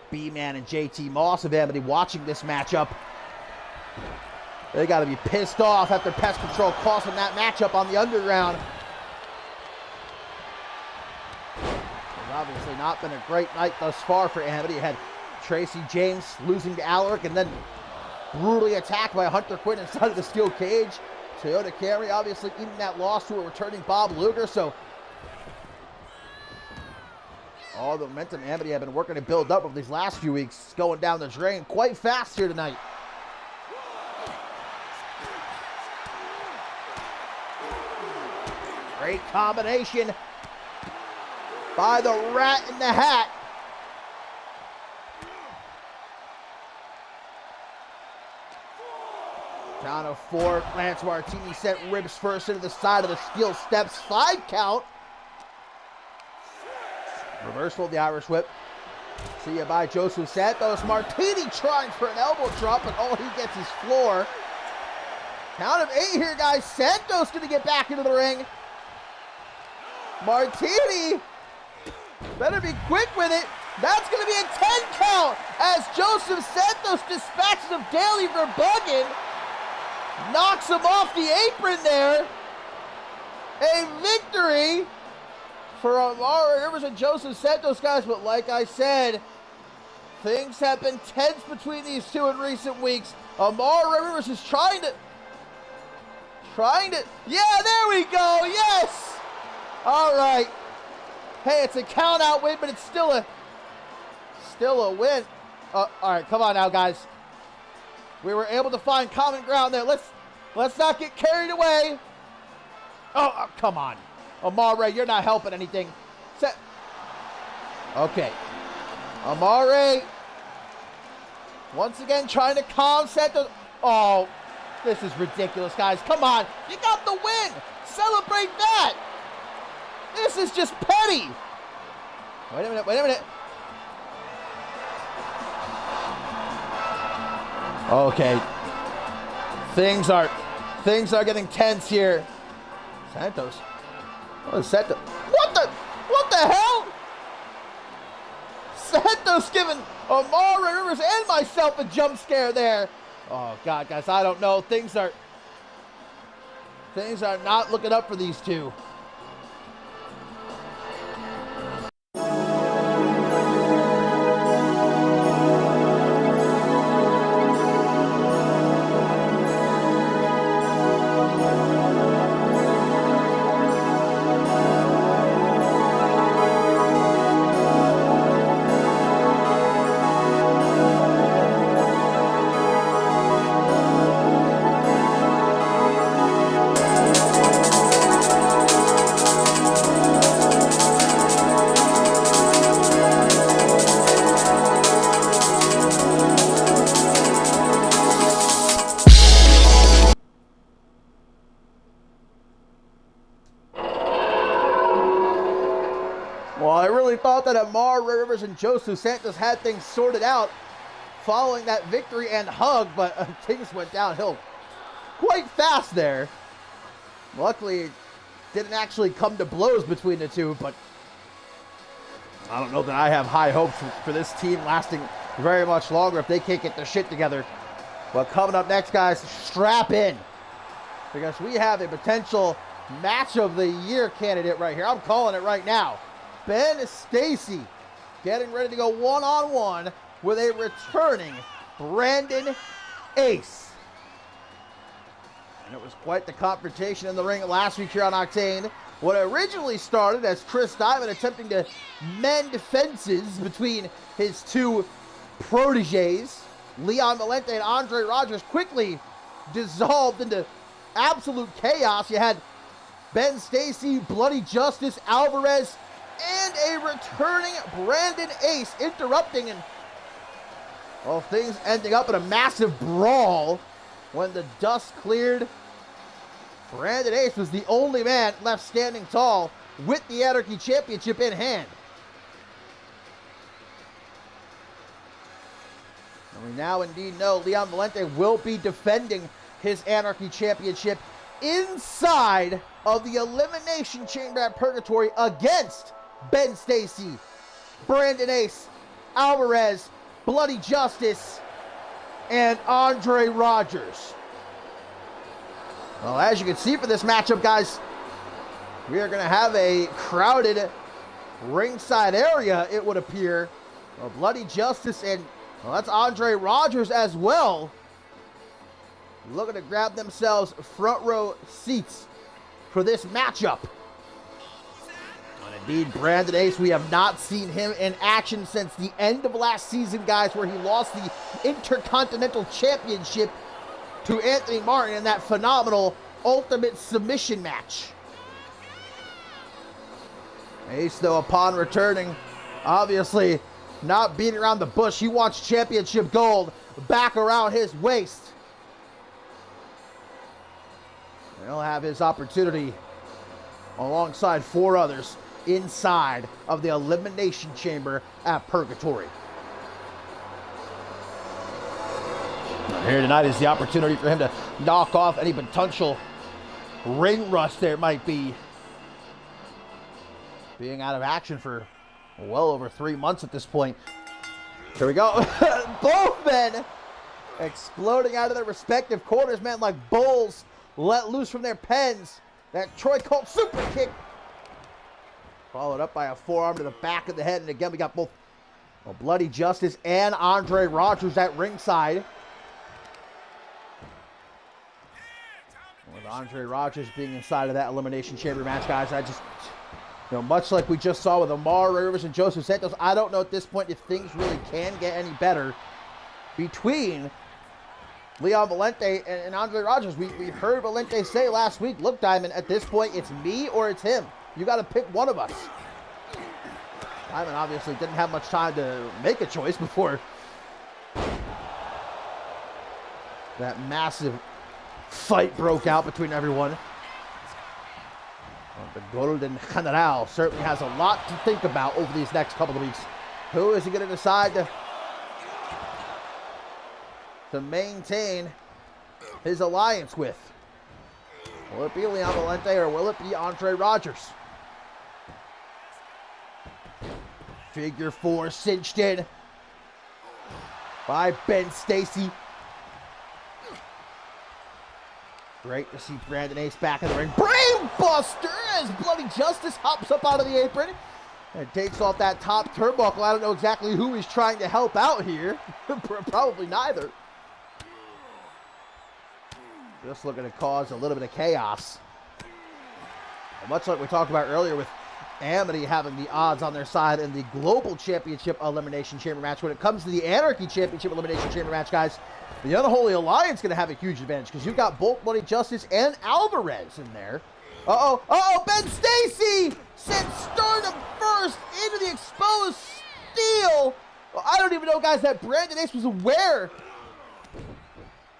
Speaker 1: B-Man and JT Moss of Amity watching this matchup, they got to be pissed off after Pest Control cost them that matchup on the Underground. It's obviously not been a great night thus far for Amity. You had Tracy James losing to Alaric and then brutally attacked by Hunter Quinn inside of the steel cage. Toyota Camry obviously eating that loss to a returning Bob Luger. So all the momentum Amity have been working to build up over these last few weeks, going down the drain quite fast here tonight. Great combination by the Rat in the Hat. Down to 4. Lance Martini sent ribs first into the side of the steel steps. 5 count. Reversal of the Irish whip. See ya by Joseph Santos. Martini trying for an elbow drop, but all he gets is floor. Count of 8 here, guys. Santos going to get back into the ring. Martini better be quick with it. That's going to be a 10 count as Joseph Santos dispatches of Daly Verbuggin. Knocks him off the apron there. A victory for Amari Rivers and Joseph Santos, guys. But like I said, things have been tense between these two in recent weeks. Amari Rivers is trying to, yeah, there we go, yes! All right. Hey, it's a count out win, but it's still a win. All right, come on now, guys. We were able to find common ground there. Let's not get carried away. Oh, come on. Amare, you're not helping anything. Okay. Amare once again trying to calm Santos. Oh, this is ridiculous, guys. Come on. You got the win. Celebrate that. This is just petty. Wait a minute. Okay. Things are getting tense here. Santos. What is Santos? What the hell? Santos giving Amari Rivers and myself a jump scare there. Oh God, guys, I don't know. Things are not looking up for these two. Well, I really thought that Amari Rivers and Joseph Santos had things sorted out following that victory and hug, but things went downhill quite fast there. Luckily, it didn't actually come to blows between the two, but I don't know that I have high hopes for this team lasting very much longer if they can't get their shit together. But coming up next, guys, strap in, because we have a potential match of the year candidate right here. I'm calling it right now. Ben Stacy getting ready to go one-on-one with a returning Brandon Ace. And it was quite the confrontation in the ring last week here on Octane. What originally started as Chris Diamond attempting to mend fences between his two proteges, Leon Valente and Andre Rogers, quickly dissolved into absolute chaos. You had Ben Stacy, Bloody Justice, Alvarez, and a returning Brandon Ace interrupting, and well, things ending up in a massive brawl. When the dust cleared, Brandon Ace was the only man left standing tall with the Anarchy Championship in hand. And we now indeed know Leon Valente will be defending his Anarchy Championship inside of the Elimination Chamber at Purgatory against Ben Stacy, Brandon Ace, Alvarez, Bloody Justice, and Andre Rogers. Well, as you can see for this matchup, guys, we are going to have a crowded ringside area, it would appear. Well, Bloody Justice and, well, that's Andre Rogers as well, looking to grab themselves front row seats for this matchup. And indeed, Brandon Ace, we have not seen him in action since the end of last season, guys, where he lost the Intercontinental Championship to Anthony Martin in that phenomenal Ultimate Submission match. Ace, though, upon returning, obviously not beating around the bush. He wants championship gold back around his waist. He'll have his opportunity alongside 4 others inside of the Elimination Chamber at Purgatory. Here tonight is the opportunity for him to knock off any potential ring rust there might be. Being out of action for well over 3 months at this point. Here we go. Both men exploding out of their respective corners, man, like bulls let loose from their pens. That Troy Colt super kick followed up by a forearm to the back of the head. And again, we got both Bloody Justice and Andre Rogers at ringside. With Andre Rogers being inside of that Elimination Chamber match, guys, I just, much like we just saw with Amar Rivers and Joseph Santos, I don't know at this point if things really can get any better between Leon Valente and Andre Rogers. We heard Valente say last week, look, Diamond, at this point, it's me or it's him. You got to pick one of us. Diamond obviously didn't have much time to make a choice before that massive fight broke out between everyone. Well, the Golden General certainly has a lot to think about over these next couple of weeks. Who is he going to decide to maintain his alliance with? Will it be Leon Valente or will it be Andre Rogers? Figure 4 cinched in by Ben Stacy. Great to see Brandon Ace back in the ring. Brain Buster as Bloody Justice hops up out of the apron and takes off that top turnbuckle. I don't know exactly who he's trying to help out here. Probably neither. Just looking to cause a little bit of chaos. And much like we talked about earlier with Amity having the odds on their side in the Global Championship Elimination Chamber match, when it comes to the Anarchy Championship Elimination Chamber match, guys, the Unholy Alliance going to have a huge advantage because you've got both Bloody Justice and Alvarez in there. Ben Stacy sent Stardom first into the exposed steel. Well, I don't even know, guys, that Brandon Ace was aware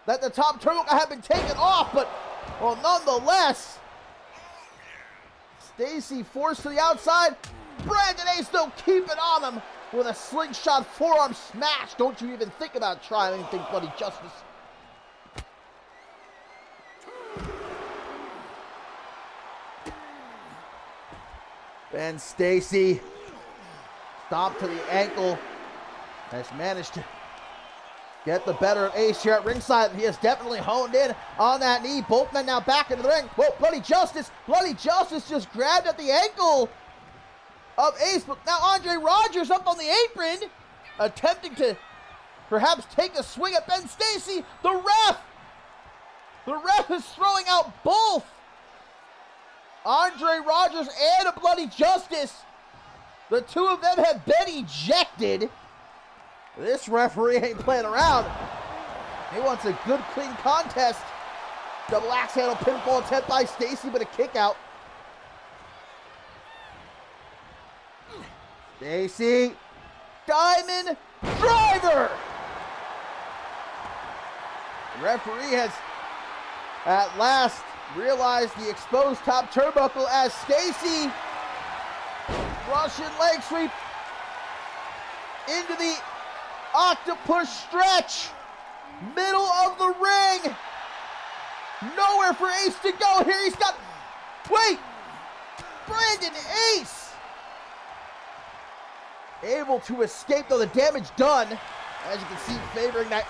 Speaker 1: that the top turnbuckle had been taken off, but, well, nonetheless, Stacy forced to the outside. Brandon Ace, though, keep it on him with a slingshot forearm smash. Don't you even think about trying anything, Bloody Justice. Ben Stacy, stomp to the ankle, has managed to get the better of Ace here at ringside. He has definitely honed in on that knee. Both men now back into the ring. Whoa, Bloody Justice just grabbed at the ankle of Ace, but now Andre Rogers up on the apron, attempting to perhaps take a swing at Ben Stacy. The ref is throwing out both Andre Rogers and a Bloody Justice. The two of them have been ejected. This referee ain't playing around. He wants a good, clean contest. Double axe handle pinfall attempt by Stacy, but a kick out. Stacy, Diamond Driver. The referee has at last realized the exposed top turnbuckle as Stacy, Russian leg sweep into the octopus stretch, middle of the ring. Nowhere for Ace to go here. He's got, Brandon Ace able to escape, though the damage done, as you can see, favoring that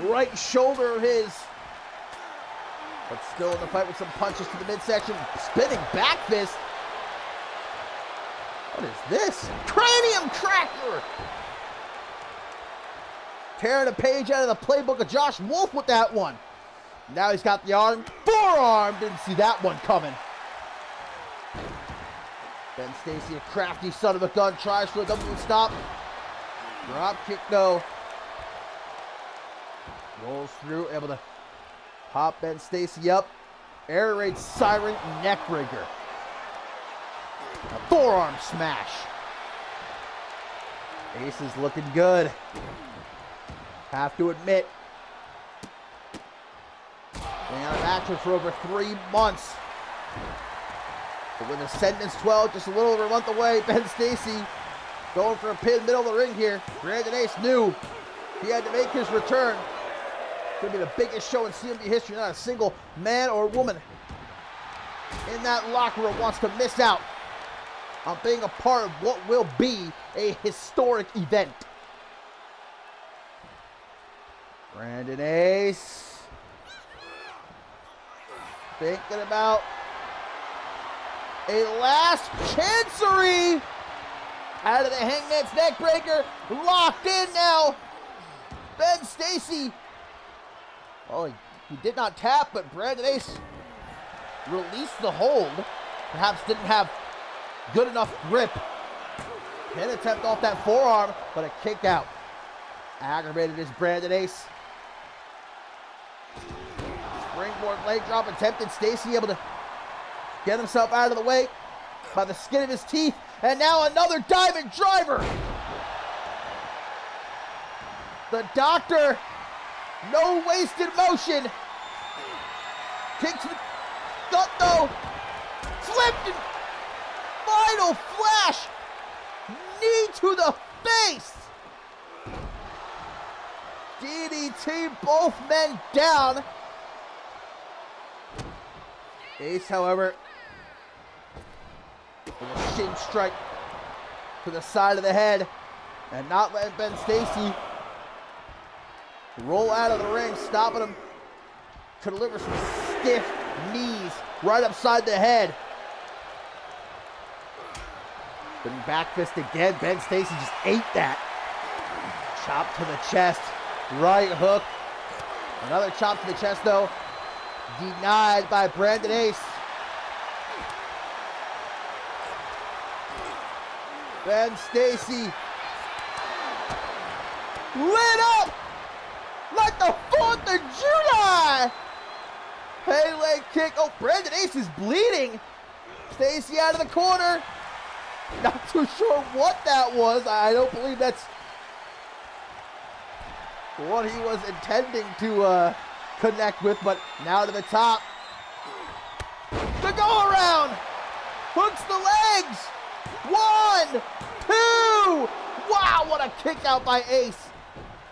Speaker 1: right shoulder of his. But still in the fight with some punches to the midsection. Spinning back fist. What is this? Cranium cracker! Tearing a page out of the playbook of Josh Wolf with that one. Now he's got the arm. Forearm! Didn't see that one coming. Ben Stacy, a crafty son of a gun, tries for a double stop. Drop kick, though. Rolls through, able to pop Ben Stacy up. Air raid siren neckbreaker. A forearm smash. Ace is looking good. Have to admit. Being out of action for over 3 months. But with Ascendance 12 just a little over a month away, Ben Stacy going for a pin middle of the ring here. Brandon Ace knew he had to make his return. It's going to be the biggest show in CMV history. Not a single man or woman in that locker room wants to miss out on being a part of what will be a historic event. Brandon Ace thinking about a last chancery out of the Hangman's neckbreaker. Locked in now. Ben Stacy. Oh, he did not tap, but Brandon Ace released the hold. Perhaps didn't have good enough grip. Pin attempt off that forearm, but a kick out. Aggravated is Brandon Ace. Springboard leg drop attempted. Stacy able to get himself out of the way by the skin of his teeth. And now another diving driver. The Doctor, no wasted motion. Kick to the gut though. Flipped and final flash. Knee to the face. DDT, both men down. Ace, however, with a shin strike to the side of the head and not letting Ben Stacy roll out of the ring, stopping him to deliver some stiff knees right upside the head. Spinning back fist again. Ben Stacy just ate that. Chop to the chest. Right hook. Another chop to the chest though. Denied by Brandon Ace. Ben Stacy lit up like the 4th of July. Pele kick. Oh, Brandon Ace is bleeding. Stacy out of the corner. Not too sure what that was. I don't believe that's what he was intending to connect with, but now to the top. The go around. Hooks the legs. 1, 2. Wow, what a kick out by Ace.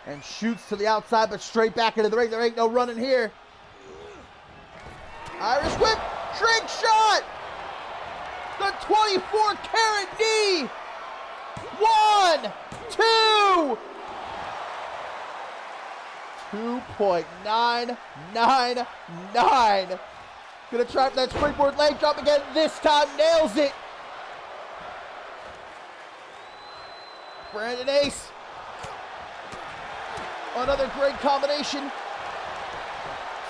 Speaker 1: And shoots to the outside, but straight back into the ring. There ain't no running here. Irish whip. Trick shot. The 24-karat knee. 1, 2. 2.999. Gonna try for that springboard leg drop again. This time nails it. Brandon Ace. Another great combination.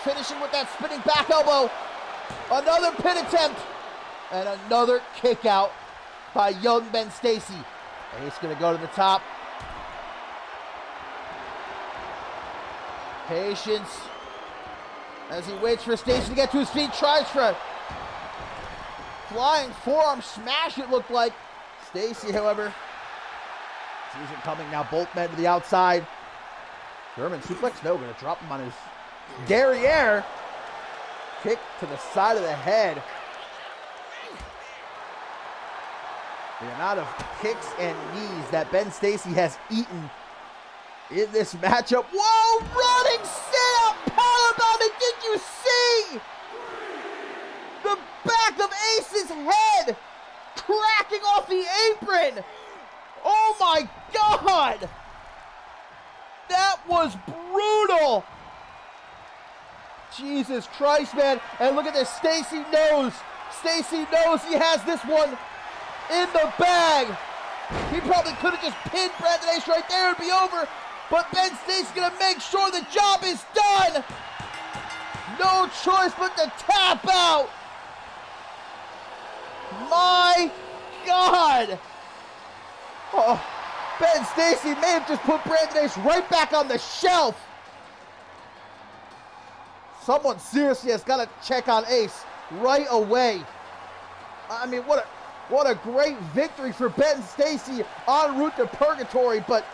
Speaker 1: Finishing with that spinning back elbow. Another pin attempt. And another kick out by young Ben Stacy. Ace gonna go to the top. Patience as he waits for Stacy to get to his feet. Tries for a flying forearm smash, it looked like. Stacy, however, sees it coming now. Both men to the outside. German suplex, no, gonna drop him on his derriere. Kick to the side of the head. The amount of kicks and knees that Ben Stacy has eaten in this matchup. Whoa, running sit-up powerbombing. Did you see the back of Ace's head cracking off the apron? Oh my God. That was brutal. Jesus Christ, man. And look at this. Stacy knows he has this one in the bag. He probably could have just pinned Brandon Ace right there and be over. But Ben Stacy's gonna make sure the job is done. No choice but to tap out. My God. Oh, Ben Stacy may have just put Brandon Ace right back on the shelf. Someone seriously has got to check on Ace right away. I mean, what a great victory for Ben Stacy en route to purgatory, but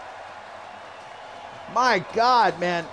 Speaker 1: my God, man.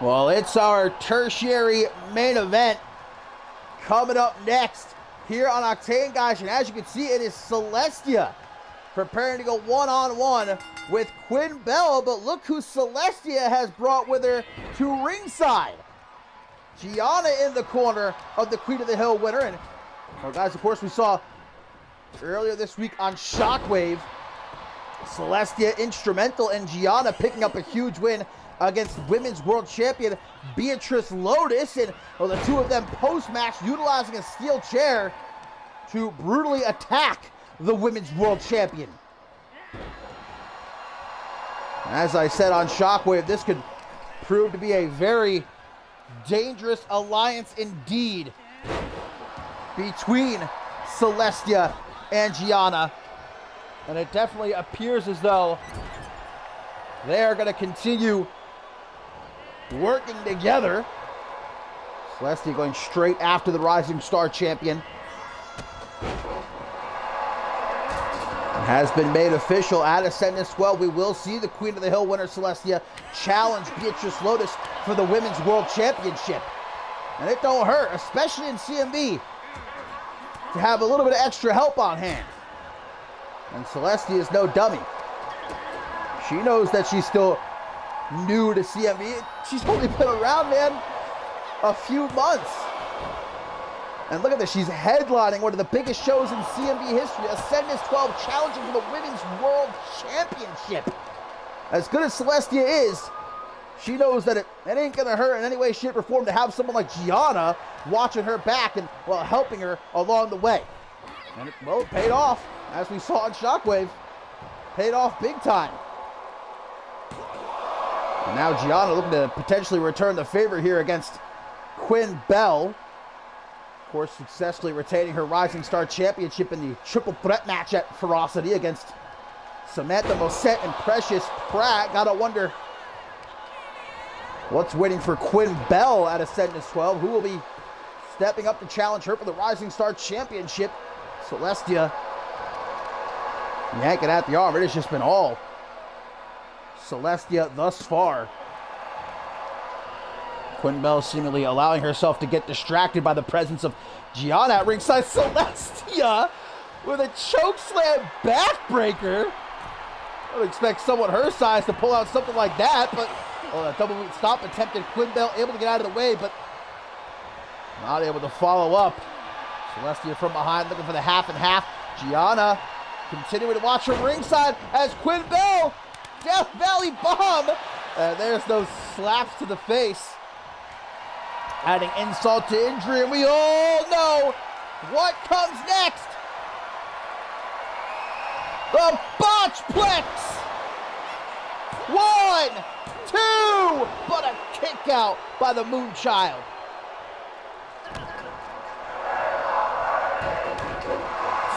Speaker 1: Well, it's our tertiary main event coming up next here on Octane, guys. And as you can see, it is Celestia preparing to go one-on-one with Quinn Bell. But look who Celestia has brought with her to ringside. Gianna in the corner of the Queen of the Hill winner. And, well, guys, of course, we saw earlier this week on Shockwave, Celestia instrumental in Gianna picking up a huge win against Women's World Champion Beatrice Lotus. And, well, the two of them post-match utilizing a steel chair to brutally attack the Women's World Champion. As I said on Shockwave, this could prove to be a very dangerous alliance indeed between Celestia and Gianna. And it definitely appears as though they are going to continue working together. Celestia going straight after the Rising Star champion. It has been made official at Ascendance 12. We will see the Queen of the Hill winner, Celestia, challenge Beatrice Lotus for the Women's World Championship. And it don't hurt, especially in CMV, to have a little bit of extra help on hand. And Celestia is no dummy. She knows that she's still new to CMV. She's only been around, man, a few months. And look at this, she's headlining one of the biggest shows in CMV history, Ascendance 12, challenging for the Women's World Championship. As good as Celestia is, she knows that it ain't gonna hurt in any way, shape, or form to have someone like Gianna watching her back and, well, helping her along the way. And it paid off, as we saw on Shockwave. Paid off big time. And now Gianna looking to potentially return the favor here against Quinn Bell. Of course, successfully retaining her Rising Star Championship in the triple threat match at Ferocity against Samantha Mosset and Precious Pratt. Gotta wonder what's waiting for Quinn Bell at Ascendance 12. Who will be stepping up to challenge her for the Rising Star Championship? Celestia yanking at the arm. It has just been all Celestia thus far. Quinn Bell seemingly allowing herself to get distracted by the presence of Gianna at ringside. Celestia with a chokeslam backbreaker. I would expect someone her size to pull out something like that, but a double stop attempted. Quinn Bell able to get out of the way, but not able to follow up. Celestia from behind looking for the half and half. Gianna continuing to watch from ringside as Quinn Bell, Death Valley Bomb. There's those slaps to the face, adding insult to injury, and we all know what comes next. The Botchplex. 1, 2, but a kick out by the Moonchild.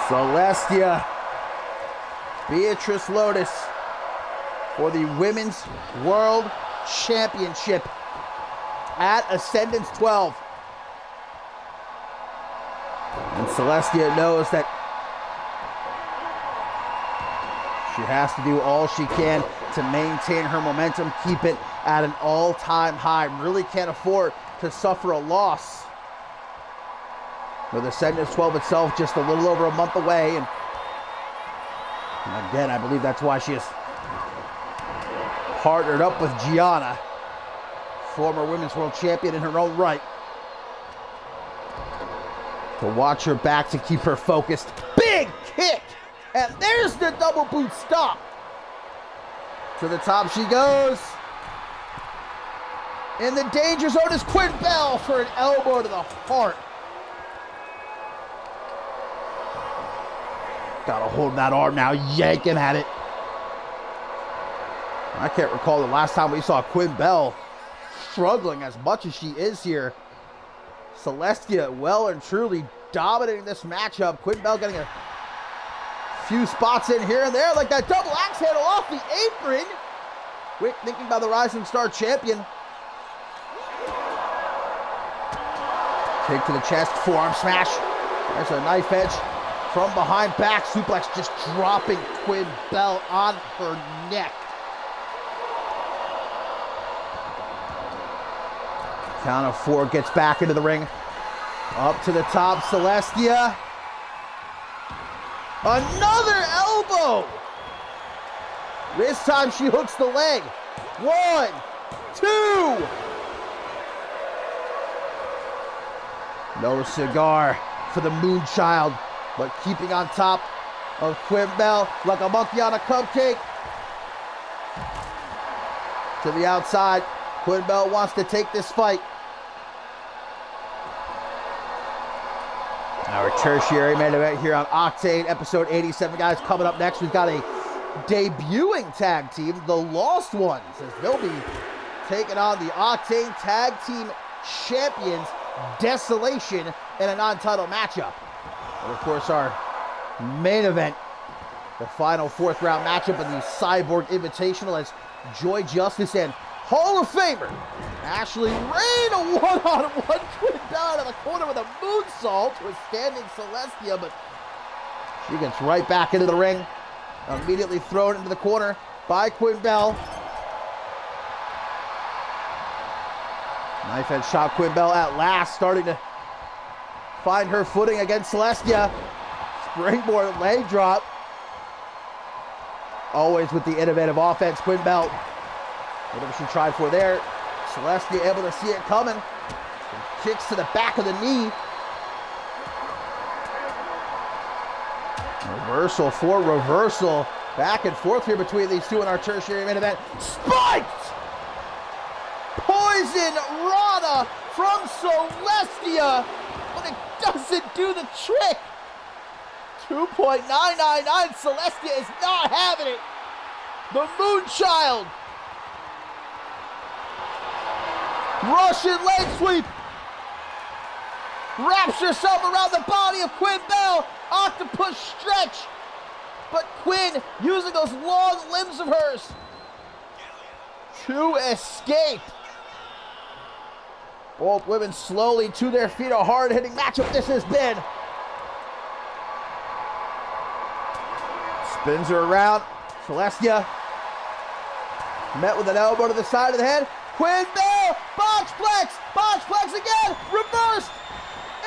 Speaker 1: Celestia, Beatrice Lotus for the Women's World Championship at Ascendance 12. And Celestia knows that she has to do all she can to maintain her momentum, keep it at an all-time high. Really can't afford to suffer a loss. With Ascendance 12 itself just a little over a month away. And again, I believe that's why she has partnered up with Gianna, former Women's World Champion in her own right, to watch her back, to keep her focused. Big kick! And there's the double boot stop. To the top she goes. In the danger zone is Quinn Bell for an elbow to the heart. Gotta hold that arm now, yanking at it. I can't recall the last time we saw Quinn Bell struggling as much as she is here. Celestia well and truly dominating this matchup. Quinn Bell getting a few spots in here and there, like that double axe handle off the apron. Quick thinking by the Rising Star champion. Kick to the chest, forearm smash. There's a knife edge from behind, back suplex, just dropping Quinn Bell on her neck. Count of 4, gets back into the ring. Up to the top, Celestia. Another elbow. This time she hooks the leg. 1, 2. No cigar for the Moonchild, but keeping on top of Quinn Bell like a monkey on a cupcake. To the outside, Quinn Bell wants to take this fight. Our tertiary main event here on Octane, episode 87. Guys, coming up next, we've got a debuting tag team, the Lost Ones, as they'll be taking on the Octane Tag Team Champions, Desolation, in a non-title matchup. And of course, our main event, the final 4th round matchup in the Cyborg Invitational, as Joy Justice and Hall of Famer Ashley Rain, a one-on-one Quinn Bell out of the corner with a moonsault to a standing Celestia, but she gets right back into the ring, immediately thrown into the corner by Quinn Bell. Knife edge shot. Quinn Bell at last starting to find her footing against Celestia. Springboard leg drop. Always with the innovative offense, Quinn Bell. Whatever she tried for there. Celestia able to see it coming. Kicks to the back of the knee. Reversal for reversal. Back and forth here between these two in our tertiary main event. Spiked! Poison Rana from Celestia, but it doesn't do the trick. 2.999. Celestia is not having it. The Moonchild. Russian leg sweep. Wraps herself around the body of Quinn Bell. Octopus stretch. But Quinn using those long limbs of hers to escape. Both women slowly to their feet. A hard-hitting matchup this has been. Spins her around. Celestia met with an elbow to the side of the head. Quinn Bell, botchplex again, reversed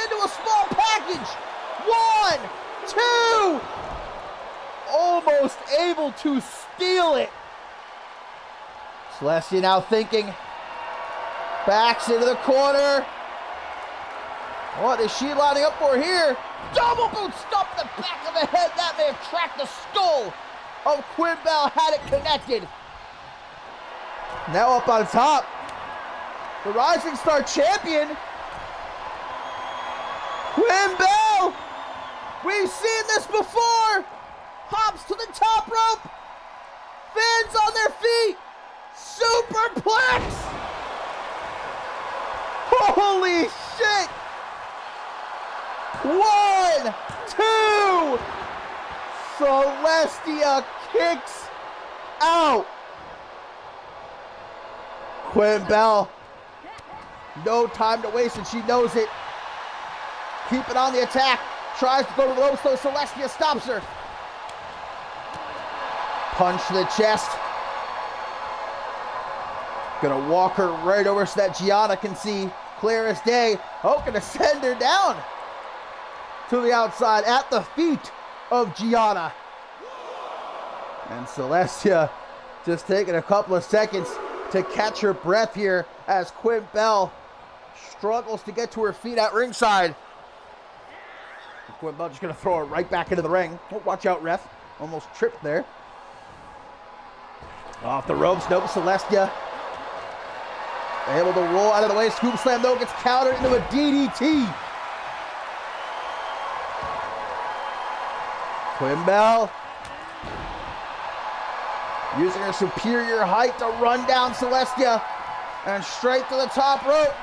Speaker 1: into a small package. 1, 2, almost able to steal it. Celestia now thinking, backs into the corner. What is she lining up for here? Double boot stomp in the back of the head. That may have tracked the skull of Quinn Bell had it connected. Now up on top, the Rising Star Champion, Quinn Bell. We've seen this before. Hops to the top rope. Fans on their feet. Superplex. Holy shit. 1, 2. Celestia kicks out. Quinn Bell, no time to waste, and she knows it. Keep it on the attack. Tries to go to the ropes, though Celestia stops her. Punch to the chest. Gonna walk her right over so that Gianna can see clear as day. Oh, gonna send her down to the outside at the feet of Gianna. And Celestia just taking a couple of seconds to catch her breath here as Quinn Bell struggles to get to her feet at ringside. Quinn Bell just going to throw her right back into the ring. Oh, watch out, ref. Almost tripped there. Off the ropes. Nope, Celestia able to roll out of the way. Scoop slam, though, gets countered into a DDT. Quinn Bell using her superior height to run down Celestia and straight to the top rope.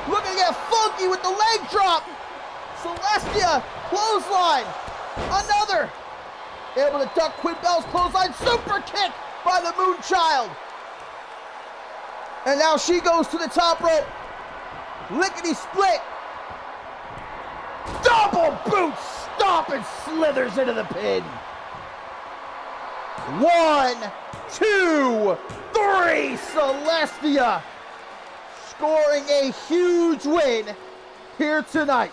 Speaker 1: Looking to get funky with the leg drop. Celestia, clothesline. Another. Able to duck Quinn Bell's clothesline. Super kick by the Moonchild. And now she goes to the top rope. Lickety split. Double boot stomp and slithers into the pin. 1, 2, 3. Celestia scoring a huge win here tonight.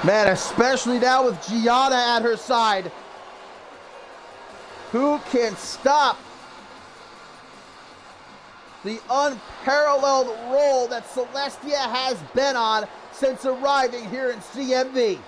Speaker 1: Man, especially now with Gianna at her side. Who can stop the unparalleled role that Celestia has been on since arriving here in CMV?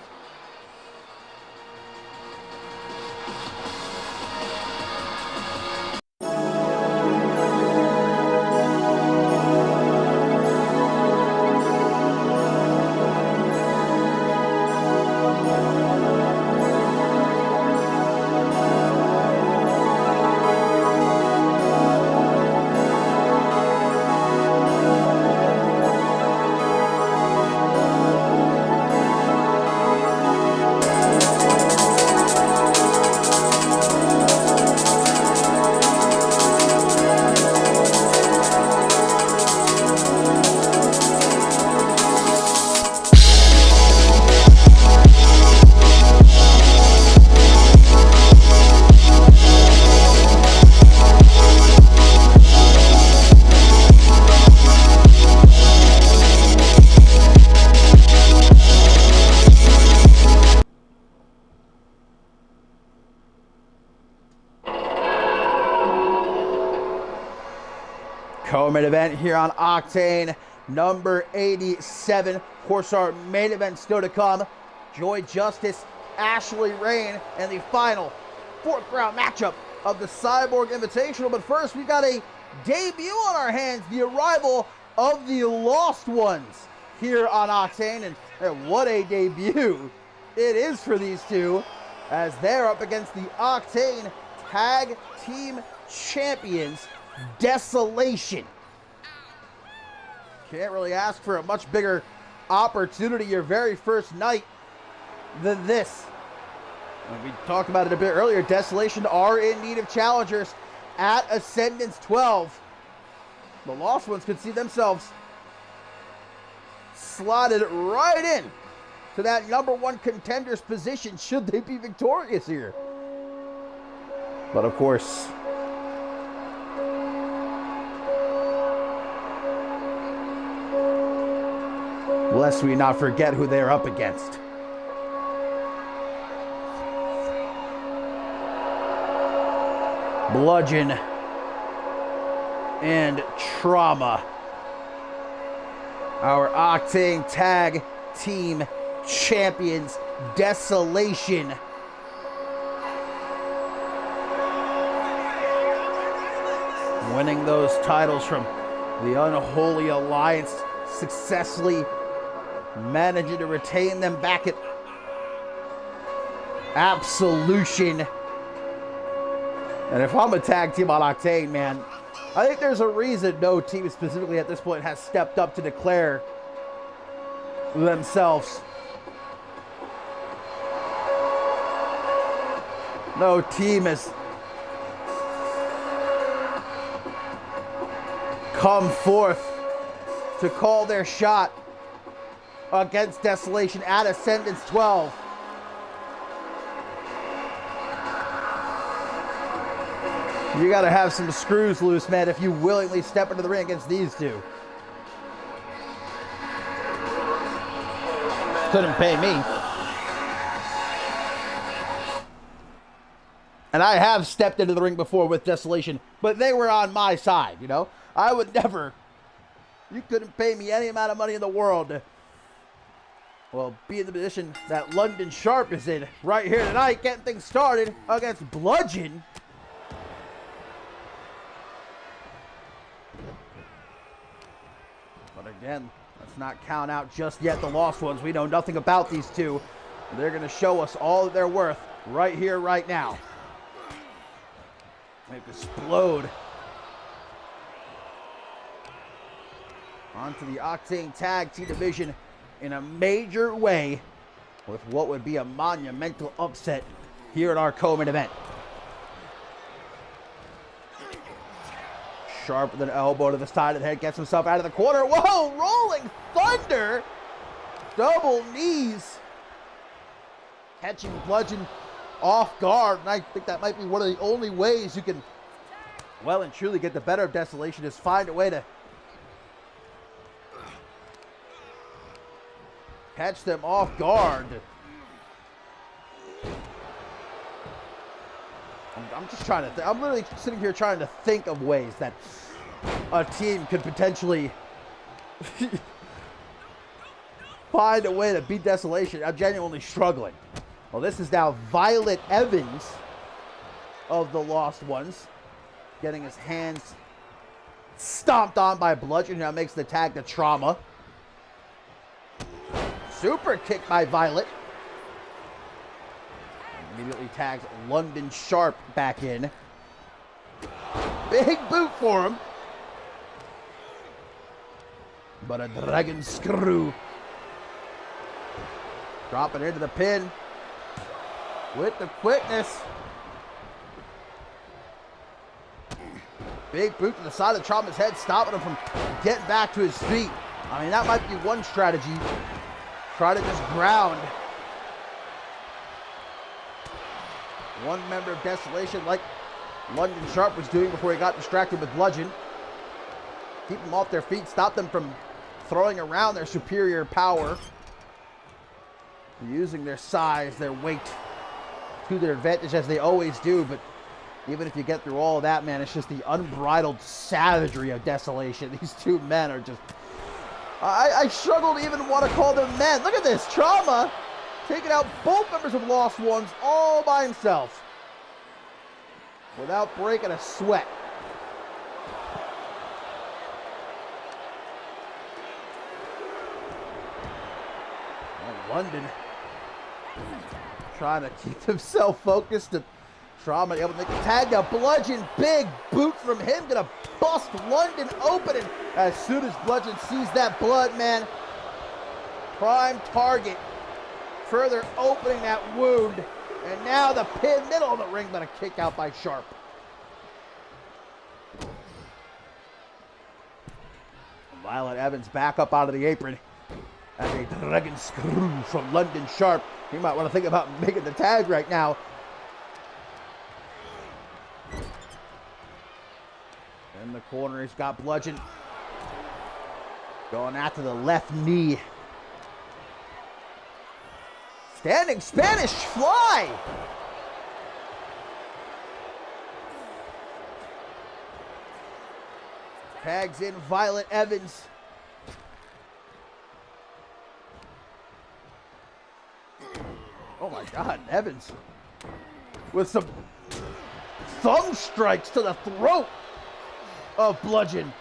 Speaker 1: Co-main event here on Octane, number 87. Of course, our main event still to come. Joy Justice, Ashley Rain, and the final fourth round matchup of the Cyborg Invitational. But first, we got a debut on our hands, the arrival of the Lost Ones here on Octane. And what a debut it is for these two, as they're up against the Octane Tag Team Champions, Desolation. Can't really ask for a much bigger opportunity your very first night than this. And we talked about it a bit earlier. Desolation are in need of challengers at Ascendance 12. The Lost Ones could see themselves slotted right in to that #1 contender's position should they be victorious here. But of course, lest we not forget who they're up against. Bludgeon and Trauma. Our Octane Tag Team Champions, Desolation. Winning those titles from the Unholy Alliance, successfully managing to retain them back at Absolution. And if I'm a tag team on Octane, man, I think there's a reason no team specifically at this point has stepped up to declare themselves. No team has come forth to call their shot against Desolation at Ascendance 12. You gotta have some screws loose, man, if you willingly step into the ring against these two. Couldn't pay me. And I have stepped into the ring before with Desolation, but they were on my side, you know? I would never, you couldn't pay me any amount of money in the world to, well, be in the position that London Sharp is in right here tonight, getting things started against Bludgeon. But again, let's not count out just yet the Lost Ones. We know nothing about these two. They're going to show us all that they're worth right here, right now. They explode onto the Octane Tag Team Division in a major way with what would be a monumental upset here in our co-main event. Sharp with an elbow to the side of the head, gets himself out of the corner. Whoa, rolling thunder! Double knees. Catching Bludgeon off guard, and I think that might be one of the only ways you can well and truly get the better of Desolation, just find a way to catch them off guard. I'm just trying to I'm literally sitting here trying to think of ways that a team could potentially find a way to beat Desolation. I'm genuinely struggling. Well, this is now Violet Evans of the Lost Ones, getting his hands stomped on by Bludgeon. Now makes the tag to Trauma. Super kick by Violet. Immediately tags London Sharp back in. Big boot for him. But a dragon screw. Dropping into the pin. With the quickness. Big boot to the side of Trauma's head, stopping him from getting back to his feet. I mean, that might be one strategy. Try to just ground one member of Desolation like London Sharp was doing before he got distracted with Bludgeon. Keep them off their feet, stop them from throwing around their superior power. Using their size, their weight to their advantage as they always do, but even if you get through all of that, man, it's just the unbridled savagery of Desolation. These two men are just... I struggle to even want to call them men. Look at this. Trauma taking out both members of Lost Ones all by himself without breaking a sweat. And London trying to keep himself focused. And Trauma able to make a tag. Now Bludgeon, big boot from him, gonna bust London open. And as soon as Bludgeon sees that blood, man, prime target, further opening that wound. And now the pin, middle of the ring, but a kick out by Sharp. Violet Evans back up out of the apron as a dragon screw from London Sharp. You might want to think about making the tag right now. In the corner, he's got Bludgeon going after the left knee. Standing Spanish fly. Tags in Violet Evans. Oh my God, Evans with some thumb strikes to the throat of Bludgeon.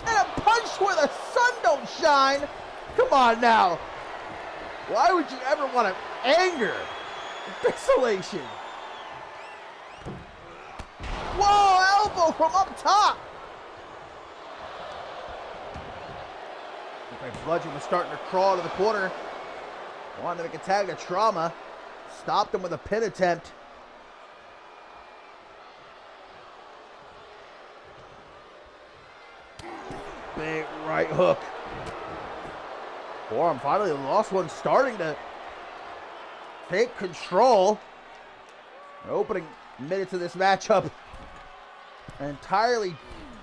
Speaker 1: And a punch where the sun don't shine. Come on now. Why would you ever want to anger Desolation? Whoa, elbow from up top. Looks like Bludgeon was starting to crawl to the corner. Wanted to make a tag to Trauma. Stopped him with a pin attempt. Big right hook. Forearm finally, the Lost One starting to take control. The opening minutes of this matchup entirely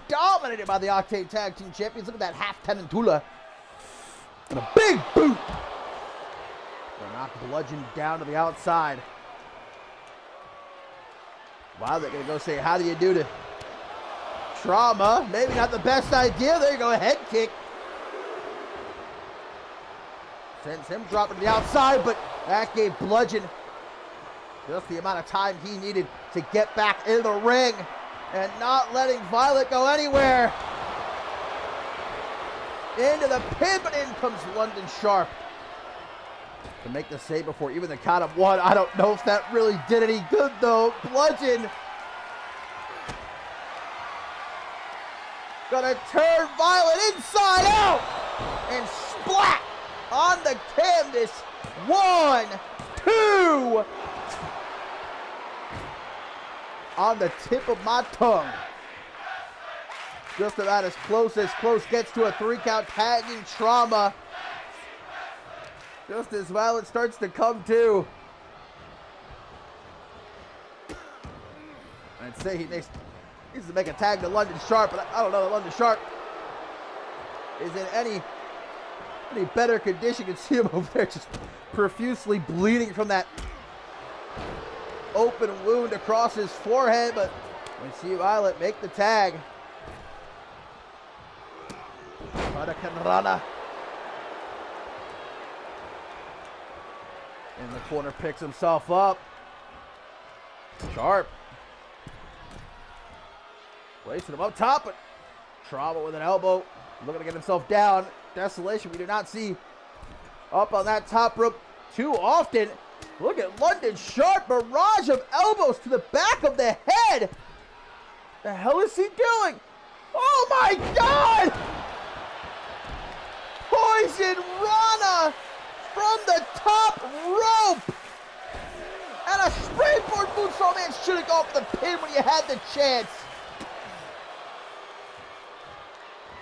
Speaker 1: dominated by the Octane Tag Team Champions. Look at that half Tarantula. And a big boot. They knock Bludgeon down to the outside. Wow, they're going to go say, how do you do to Trauma? Maybe not the best idea. There you go, a head kick. Sends him dropping to the outside, but that gave Bludgeon just the amount of time he needed to get back in the ring and not letting Violet go anywhere. Into the pin, but in comes London Sharp to make the save before even the count of one. I don't know if that really did any good, though. Bludgeon gonna turn Violet inside out and splat on the canvas. 1, 2. On the tip of my tongue. Just about as close gets to a 3-count, tagging Trauma. Just as Violet starts to come to. I'd say he needs to make a tag to London Sharp, but I don't know that London Sharp is in any better condition. You can see him over there just profusely bleeding from that open wound across his forehead, but we see Violet make the tag. Hurricanrana in the corner, picks himself up. Sharp placing him up top, but Trauma with an elbow, looking to get himself down. Desolation, we do not see up on that top rope too often. Look at London Sharp, barrage of elbows to the back of the head. The hell is he doing? Oh my God! Poison Rana from the top rope. And a springboard moonsault. Man, should have gone for the pin when you had the chance.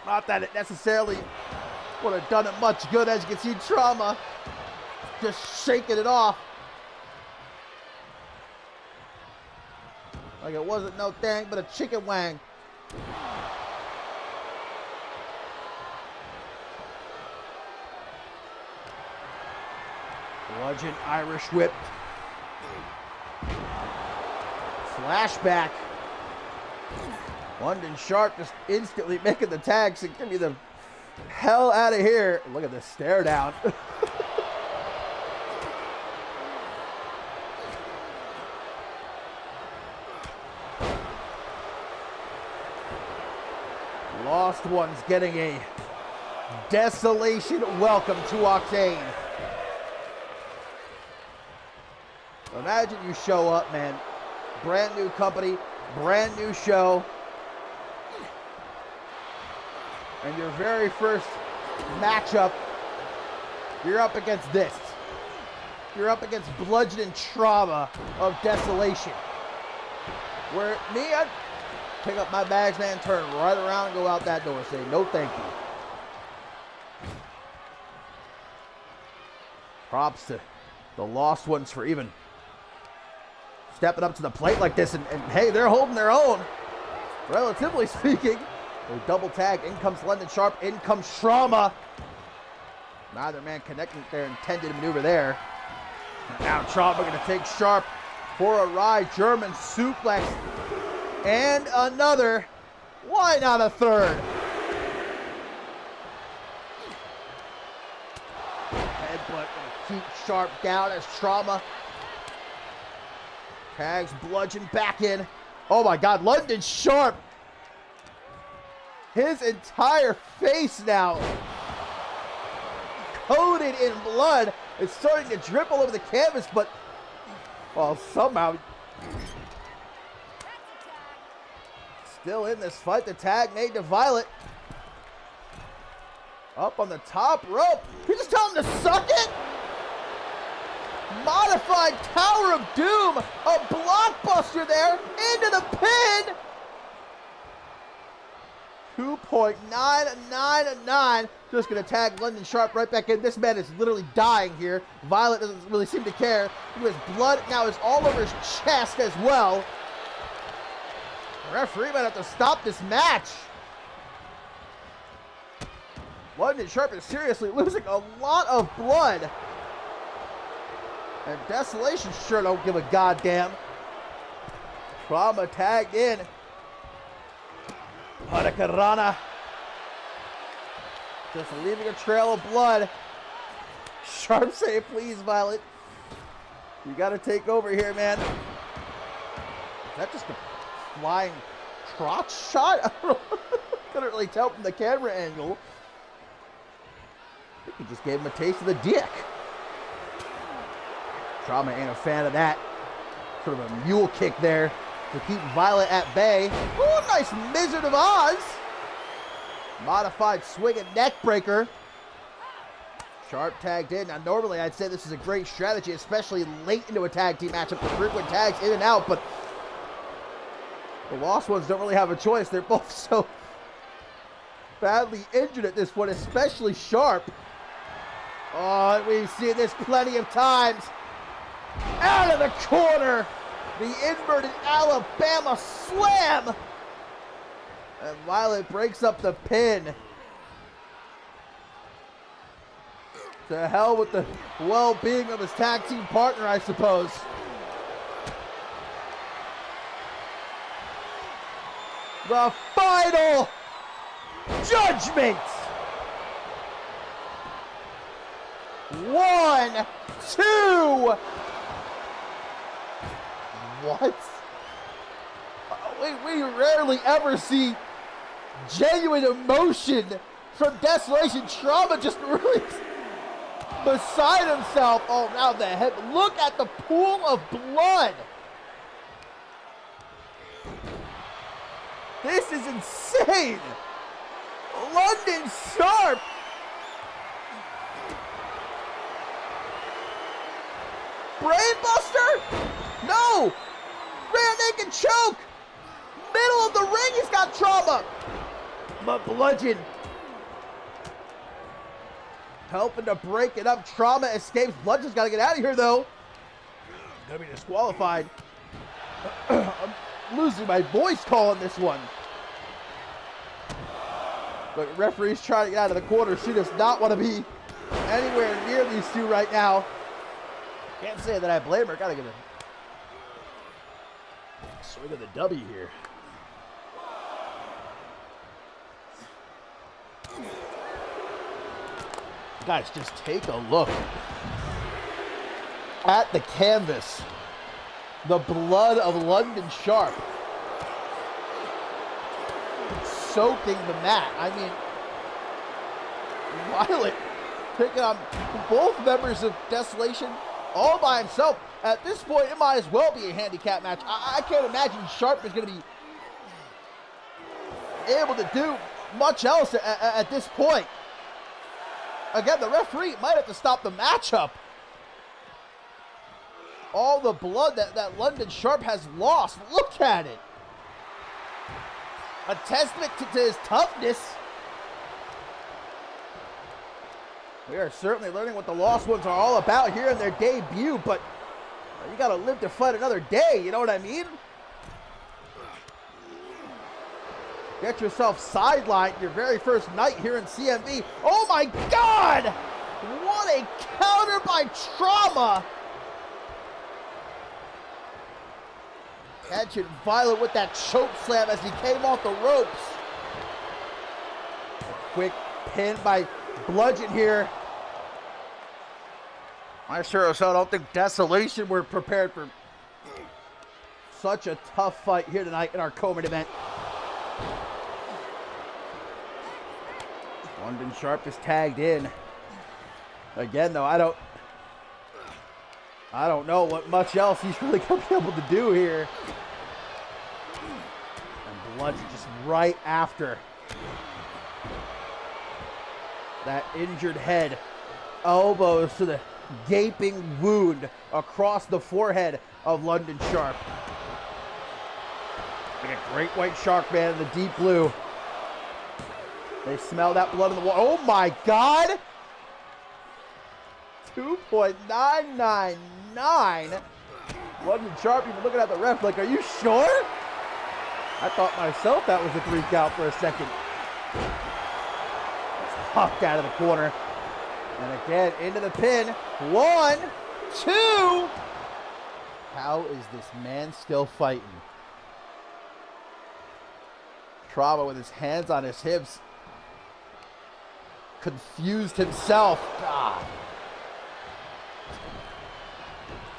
Speaker 1: Not that it necessarily would have done it much good. As you can see, Trauma just shaking it off. Like it wasn't no thing but a chicken wang. Bludgeon Irish whip. Flashback. London Sharp just instantly making the tag, so get me the hell out of here. Look at this stare down. Lost Ones getting a desolation welcome to Octane. Imagine you show up, man. Brand new company, brand new show. And your very first matchup, you're up against this. You're up against Bludgeon and Trauma of Desolation. Where me, I'd pick up my bags, man, turn right around and go out that door. Say, no thank you. Props to the Lost Ones for even stepping up to the plate like this. And hey, they're holding their own, relatively speaking. They double tag. In comes London Sharp. In comes Trauma. Neither man connecting with their intended maneuver there. And now Trauma going to take Sharp for a ride. German suplex. And another. Why not a third? Headbutt going to keep Sharp down as Trauma tags Bludgeon back in. Oh my God, London Sharp. His entire face now coated in blood. It's starting to drip all over the canvas, but well, somehow still in this fight. The tag made to Violet. Up on the top rope. You just tell him to suck it? Modified Tower of Doom. A blockbuster there into the pin. 2.999. Just going to tag London Sharp right back in. This man is literally dying here. Violet doesn't really seem to care. His blood now is all over his chest as well. The referee might have to stop this match. London Sharp is seriously losing a lot of blood. And Desolation sure don't give a goddamn. Trauma tagged in. Hurricanrana. Just leaving a trail of blood. Sharp say, please, Violet. You got to take over here, man. Is that just a flying crotch shot? I don't know. Couldn't really tell from the camera angle. I think he just gave him a taste of the dick. Trauma ain't a fan of that. Sort of a mule kick there to keep Violet at bay. Ooh, nice Wizard of Oz. Modified swing and neck breaker. Sharp tagged in. Now, normally I'd say this is a great strategy, especially late into a tag team matchup. The frequent tags in and out, but the Lost Ones don't really have a choice. They're both so badly injured at this point, especially Sharp. Oh, we've seen this plenty of times. Out of the corner. The inverted Alabama slam. And Violet breaks up the pin. To hell with the well-being of his tag team partner, I suppose. The final judgment. 1, 2. What? We rarely ever see genuine emotion from Desolation. Trauma just really beside himself. Oh, now the head. Look at the pool of blood. This is insane. London Sharp. Brainbuster? No. Rear naked choke. Middle of the ring, he's got trauma. But bludgeon. Helping to break it up. Trauma escapes. Bludgeon's got to get out of here, though. Gonna be disqualified. I'm losing my voice calling this one. But referee's trying to get out of the corner. She does not want to be anywhere near these two right now. Can't say that I blame her. Gotta get a swing of the W here. Guys, just take a look at the canvas. The blood of London Sharp soaking the mat. I mean, Violet picking on both members of Desolation all by himself. At this point, it might as well be a handicap match. I can't imagine Sharp is going to be able to do much else at this point. Again, the referee might have to stop the matchup. All the blood that London Sharp has lost. Look at it. A testament to his toughness. We are certainly learning what the Lost Ones are all about here in their debut, but you gotta live to fight another day, you know what I mean? Get yourself sidelined your very first night here in CMV. Oh my God! What a counter by Trauma! Catching Violet with that choke slam as he came off the ropes. A quick pin by Bludgeon here. I sure as hell don't think Desolation were prepared for such a tough fight here tonight in our co-main event. London Sharp is tagged in. Again, though, I don't know what much else he's really going to be able to do here. And Bludgeon just right after that injured head. Elbows to the gaping wound across the forehead of London Sharp. Like a great white shark man in the deep blue. They smell that blood in the water. Oh my God! 2.999. London Sharp even looking at the ref like, are you sure? I thought myself that was a 3 count for a second. Popped out of the corner. And again, into the pin. 1, 2. How is this man still fighting? Trauma with his hands on his hips. Confused himself. God.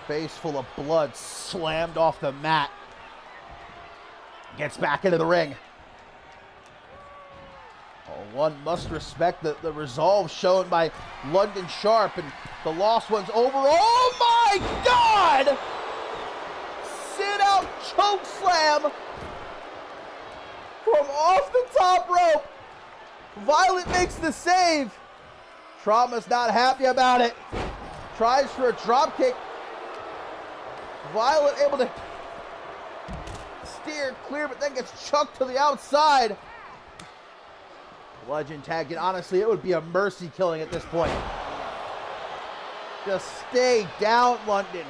Speaker 1: Face full of blood, slammed off the mat. Gets back into the ring. Oh, one must respect the resolve shown by London Sharp, and the Lost Ones over. Oh my God! Sit out choke slam from off the top rope. Violet makes the save. Trauma's not happy about it. Tries for a drop kick. Violet able to steer clear, but then gets chucked to the outside. Bludgeon tagged in. Honestly, it would be a mercy killing at this point. Just stay down, London.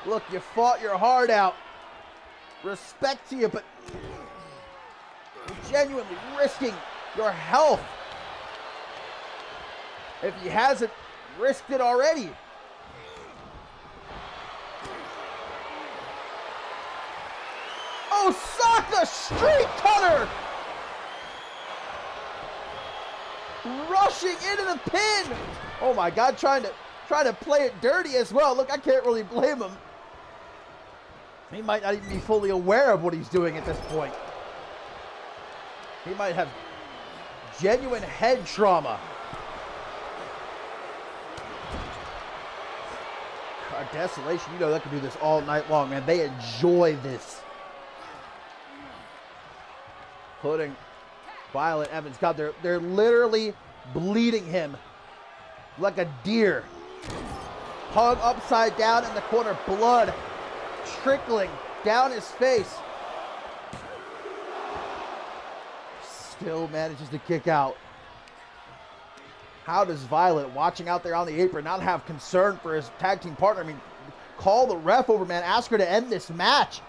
Speaker 1: Look, you fought your heart out. Respect to you, but you're genuinely risking your health. If he hasn't risked it already. Osaka straight cutter! Rushing into the pin! Oh my God, trying to play it dirty as well. Look, I can't really blame him. He might not even be fully aware of what he's doing at this point. He might have genuine head trauma. God, Desolation, you know they can do this all night long, man. They enjoy this. Putting Violet Evans, God, they're literally bleeding him like a deer. Hung upside down in the corner, blood trickling down his face. Still manages to kick out. How does Violet, watching out there on the apron, not have concern for his tag team partner? I mean, call the ref over, man. Ask her to end this match.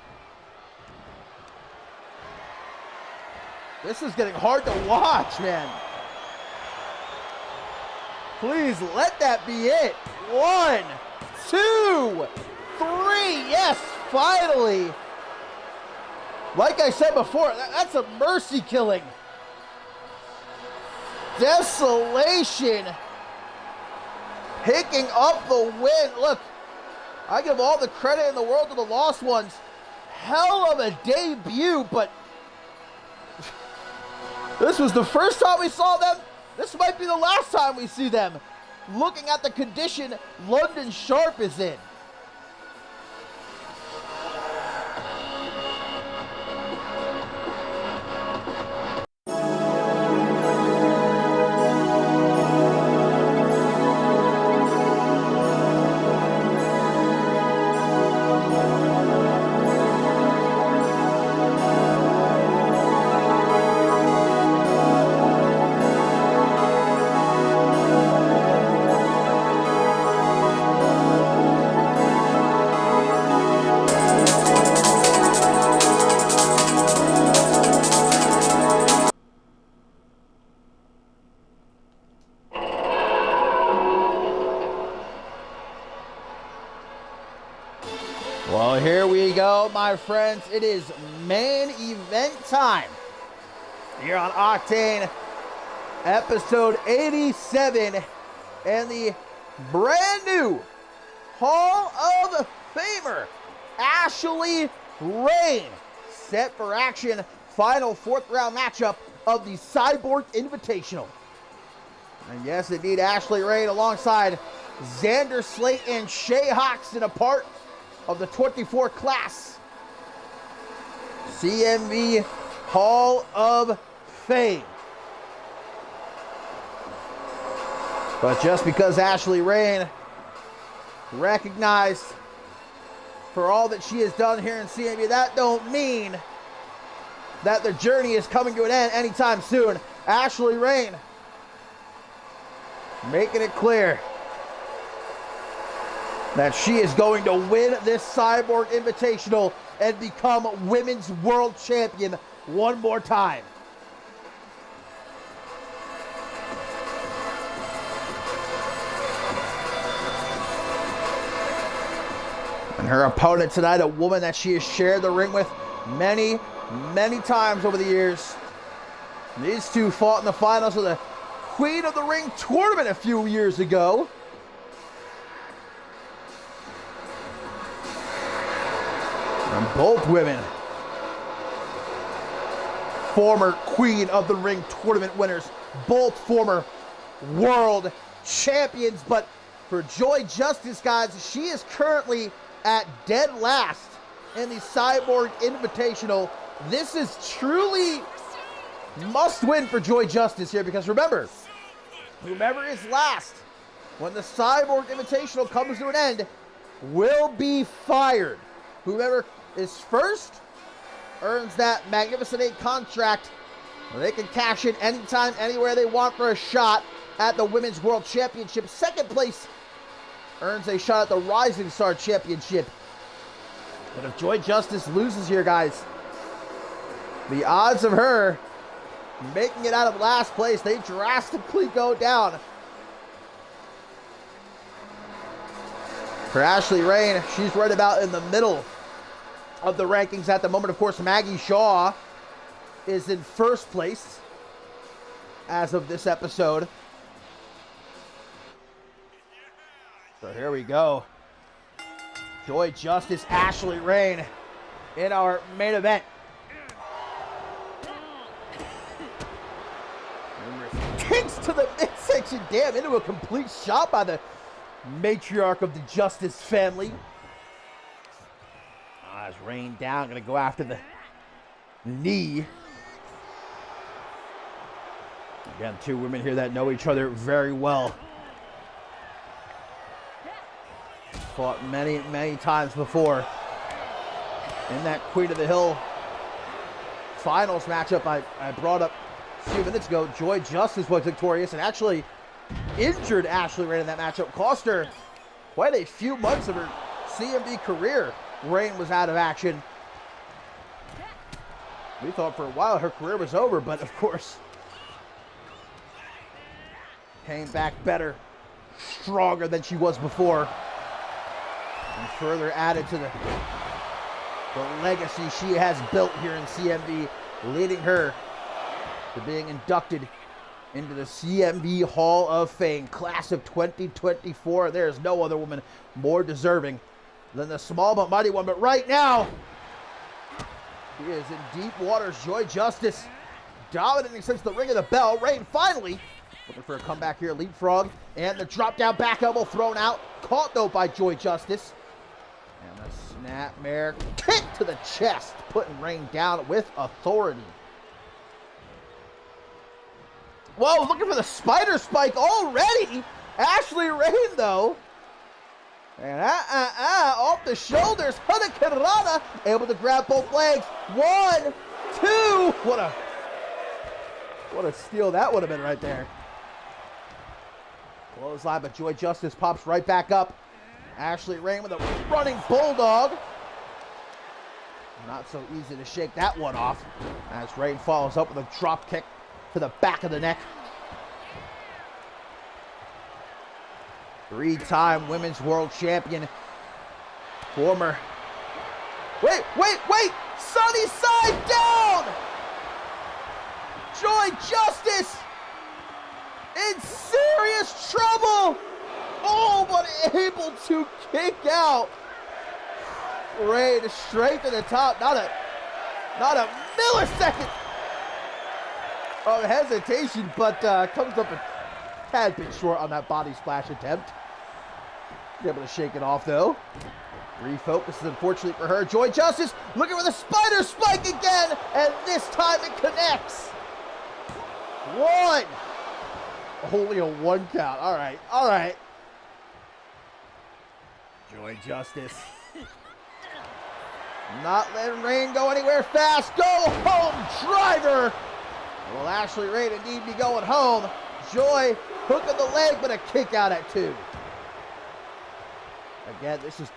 Speaker 1: This is getting hard to watch, man. Please let that be it. 1, 2, 3. Yes, finally. Like I said before, that's a mercy killing. Desolation picking up the win. Look, I give all the credit in the world to the Lost Ones. Hell of a debut, but this was the first time we saw them. This might be the last time we see them. Looking at the condition London Sharp is in. Well, here we go, my friends. It is main event time here on Octane, episode 87, and the brand new Hall of Famer, Ashley Rain, set for action. Final 4th round matchup of the Cyborg Invitational. And yes, indeed, Ashley Rain alongside Xander Slate and Shay Hoxton, a part of the 24 class CMV Hall of Fame. But just because Ashley Rain recognized for all that she has done here in CMV, that don't mean that the journey is coming to an end anytime soon. Ashley Rain making it clear that she is going to win this Cyborg Invitational and become Women's World Champion one more time. And her opponent tonight, a woman that she has shared the ring with many, many times over the years. These two fought in the finals of the Queen of the Ring tournament a few years ago. And both women, former Queen of the Ring tournament winners, both former world champions. But for Joy Justice, guys, she is currently at dead last in the Cyborg Invitational. This is truly must win for Joy Justice here, because remember, whomever is last when the Cyborg Invitational comes to an end will be fired. Whoever is first earns that Magnificent 8 contract. They can cash in anytime, anywhere they want for a shot at the Women's World Championship. Second place earns a shot at the Rising Star Championship But if Joy Justice loses here, guys, the odds of her making it out of last place, they drastically go down. For Ashley Rain, she's right about in the middle of the rankings at the moment. Of course, Maggie Shaw is in first place as of this episode. So here we go. Joy Justice, Ashley Rain in our main event. Kicks to the midsection, damn, into a complete shot by the matriarch of the Justice family. As Rain down, gonna go after the knee. Again, two women here that know each other very well. Fought many, many times before. In that Queen of the Hill finals matchup I brought up a few minutes ago, Joy Justice was victorious and actually injured Ashley Rain in that matchup. Cost her quite a few months of her CMV career. Rain was out of action. We thought for a while her career was over, but of course, came back better, stronger than she was before, and further added to the legacy she has built here in CMV, leading her to being inducted into the CMV Hall of Fame, class of 2024. There is no other woman more deserving than the small but mighty one. But right now, she is in deep waters. Joy Justice dominating since the ring of the bell. Rain finally looking for a comeback here. Leapfrog and the drop down back elbow thrown out. Caught though by Joy Justice. And the snapmare kick to the chest, putting Rain down with authority. Whoa, looking for the spider spike already. Ashley Rain though. And off the shoulders, Hurricane Rana able to grab both legs. 1, 2. What a steal that would have been right there. Clothesline, but Joy Justice pops right back up. Ashley Rain with a running bulldog. Not so easy to shake that one off as Rain follows up with a drop kick to the back of the neck. Three-time women's world champion. Former. Wait! Sunny side down! Joy Justice in serious trouble! Oh, but able to kick out. Rain straight to the top. Not a millisecond of hesitation, but comes up a tad bit short on that body splash attempt. Able to shake it off though. Refocuses, unfortunately for her. Joy Justice looking for the spider spike again, and this time it connects. 1. Only a 1 count. All right. Joy Justice not letting Rain go anywhere fast. Go home driver. Will Ashley Rain indeed be going home? Joy hooking the leg, but a kick out at 2. Again, this is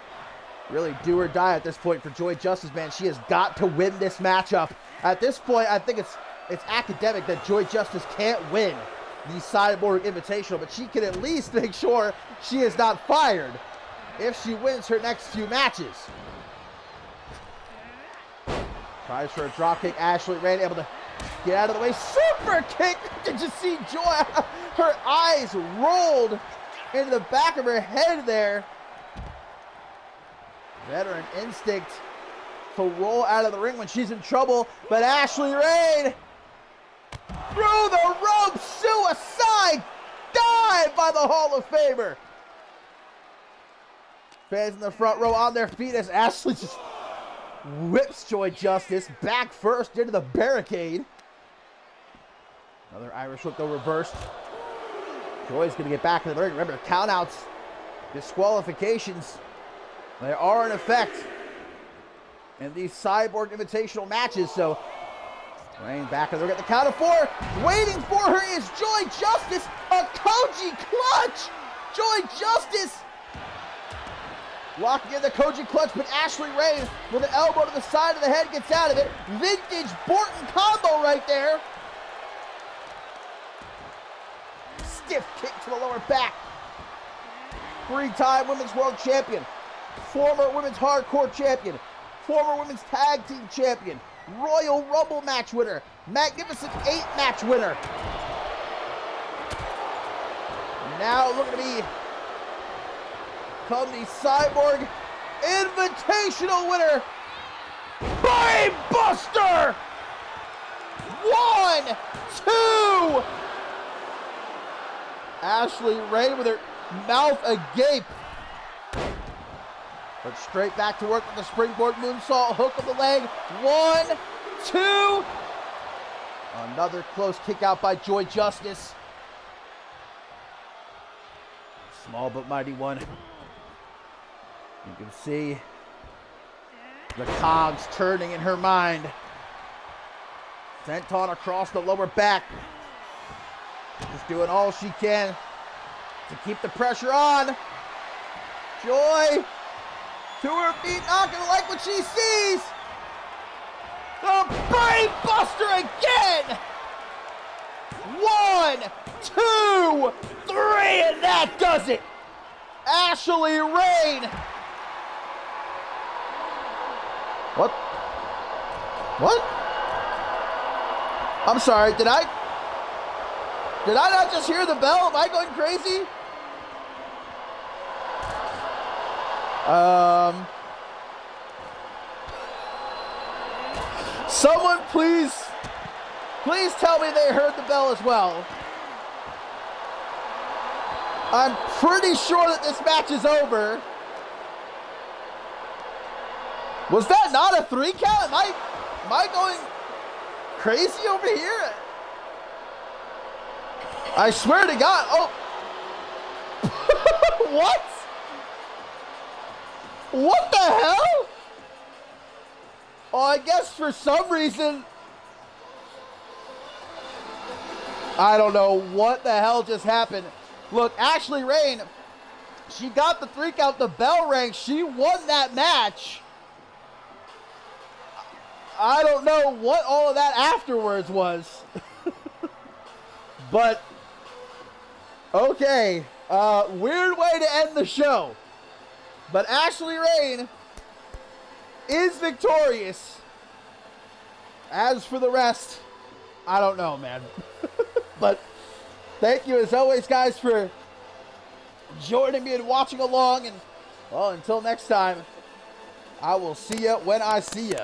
Speaker 1: really do or die at this point for Joy Justice, man. She has got to win this matchup. At this point, I think it's academic that Joy Justice can't win the Cyborg Invitational, but she can at least make sure she is not fired if she wins her next few matches. Tries for a drop kick. Ashley Rain able to get out of the way. Super kick! Did you see Joy? Her eyes rolled into the back of her head there. Veteran instinct to roll out of the ring when she's in trouble, but Ashley Rain through the rope, suicide dive by the Hall of Famer. Fans in the front row on their feet as Ashley just whips Joy Justice back first into the barricade. Another Irish whip though reversed. Joy's gonna get back in the ring. Remember, countouts, disqualifications, they are in effect in these Cyborg Invitational matches. So Rain back in the ring at the count of 4. Waiting for her is Joy Justice. A Koji clutch. Joy Justice Locking in the Koji clutch, but Ashley Rain with an elbow to the side of the head gets out of it. Vintage Borton combo right there. Stiff kick to the lower back. 3-time Women's World Champion. Former Women's Hardcore Champion. Former Women's Tag Team Champion. Royal Rumble match winner. Magnificent 8 match winner. Now looking to be come the Cyborg Invitational winner. Brain Buster! 1, 2. Ashley Rain with her mouth agape. But straight back to work with the springboard moonsault, hook of the leg. 1, 2. Another close kick out by Joy Justice. Small but mighty one. You can see the cogs turning in her mind. Senton across the lower back. Just doing all she can to keep the pressure on. Joy to her feet, not gonna like what she sees. The Brain Buster again. 1, 2, 3, and that does it. Ashley Rain. What? I'm sorry, did I not just hear the bell? Am I going crazy? Someone please tell me they heard the bell as well. I'm pretty sure that this match is over. Was that not a 3 count? Am I going crazy over here? I swear to God. Oh. What? What the hell? Oh, I guess for some reason, I don't know what the hell just happened. Look, Ashley Rain, she got the 3 count, the bell rang, she won that match. I don't know what all of that afterwards was. But, okay, weird way to end the show. But Ashley Rain is victorious. As for the rest, I don't know, man. But thank you as always, guys, for joining me and watching along. And, well, until next time, I will see you when I see you.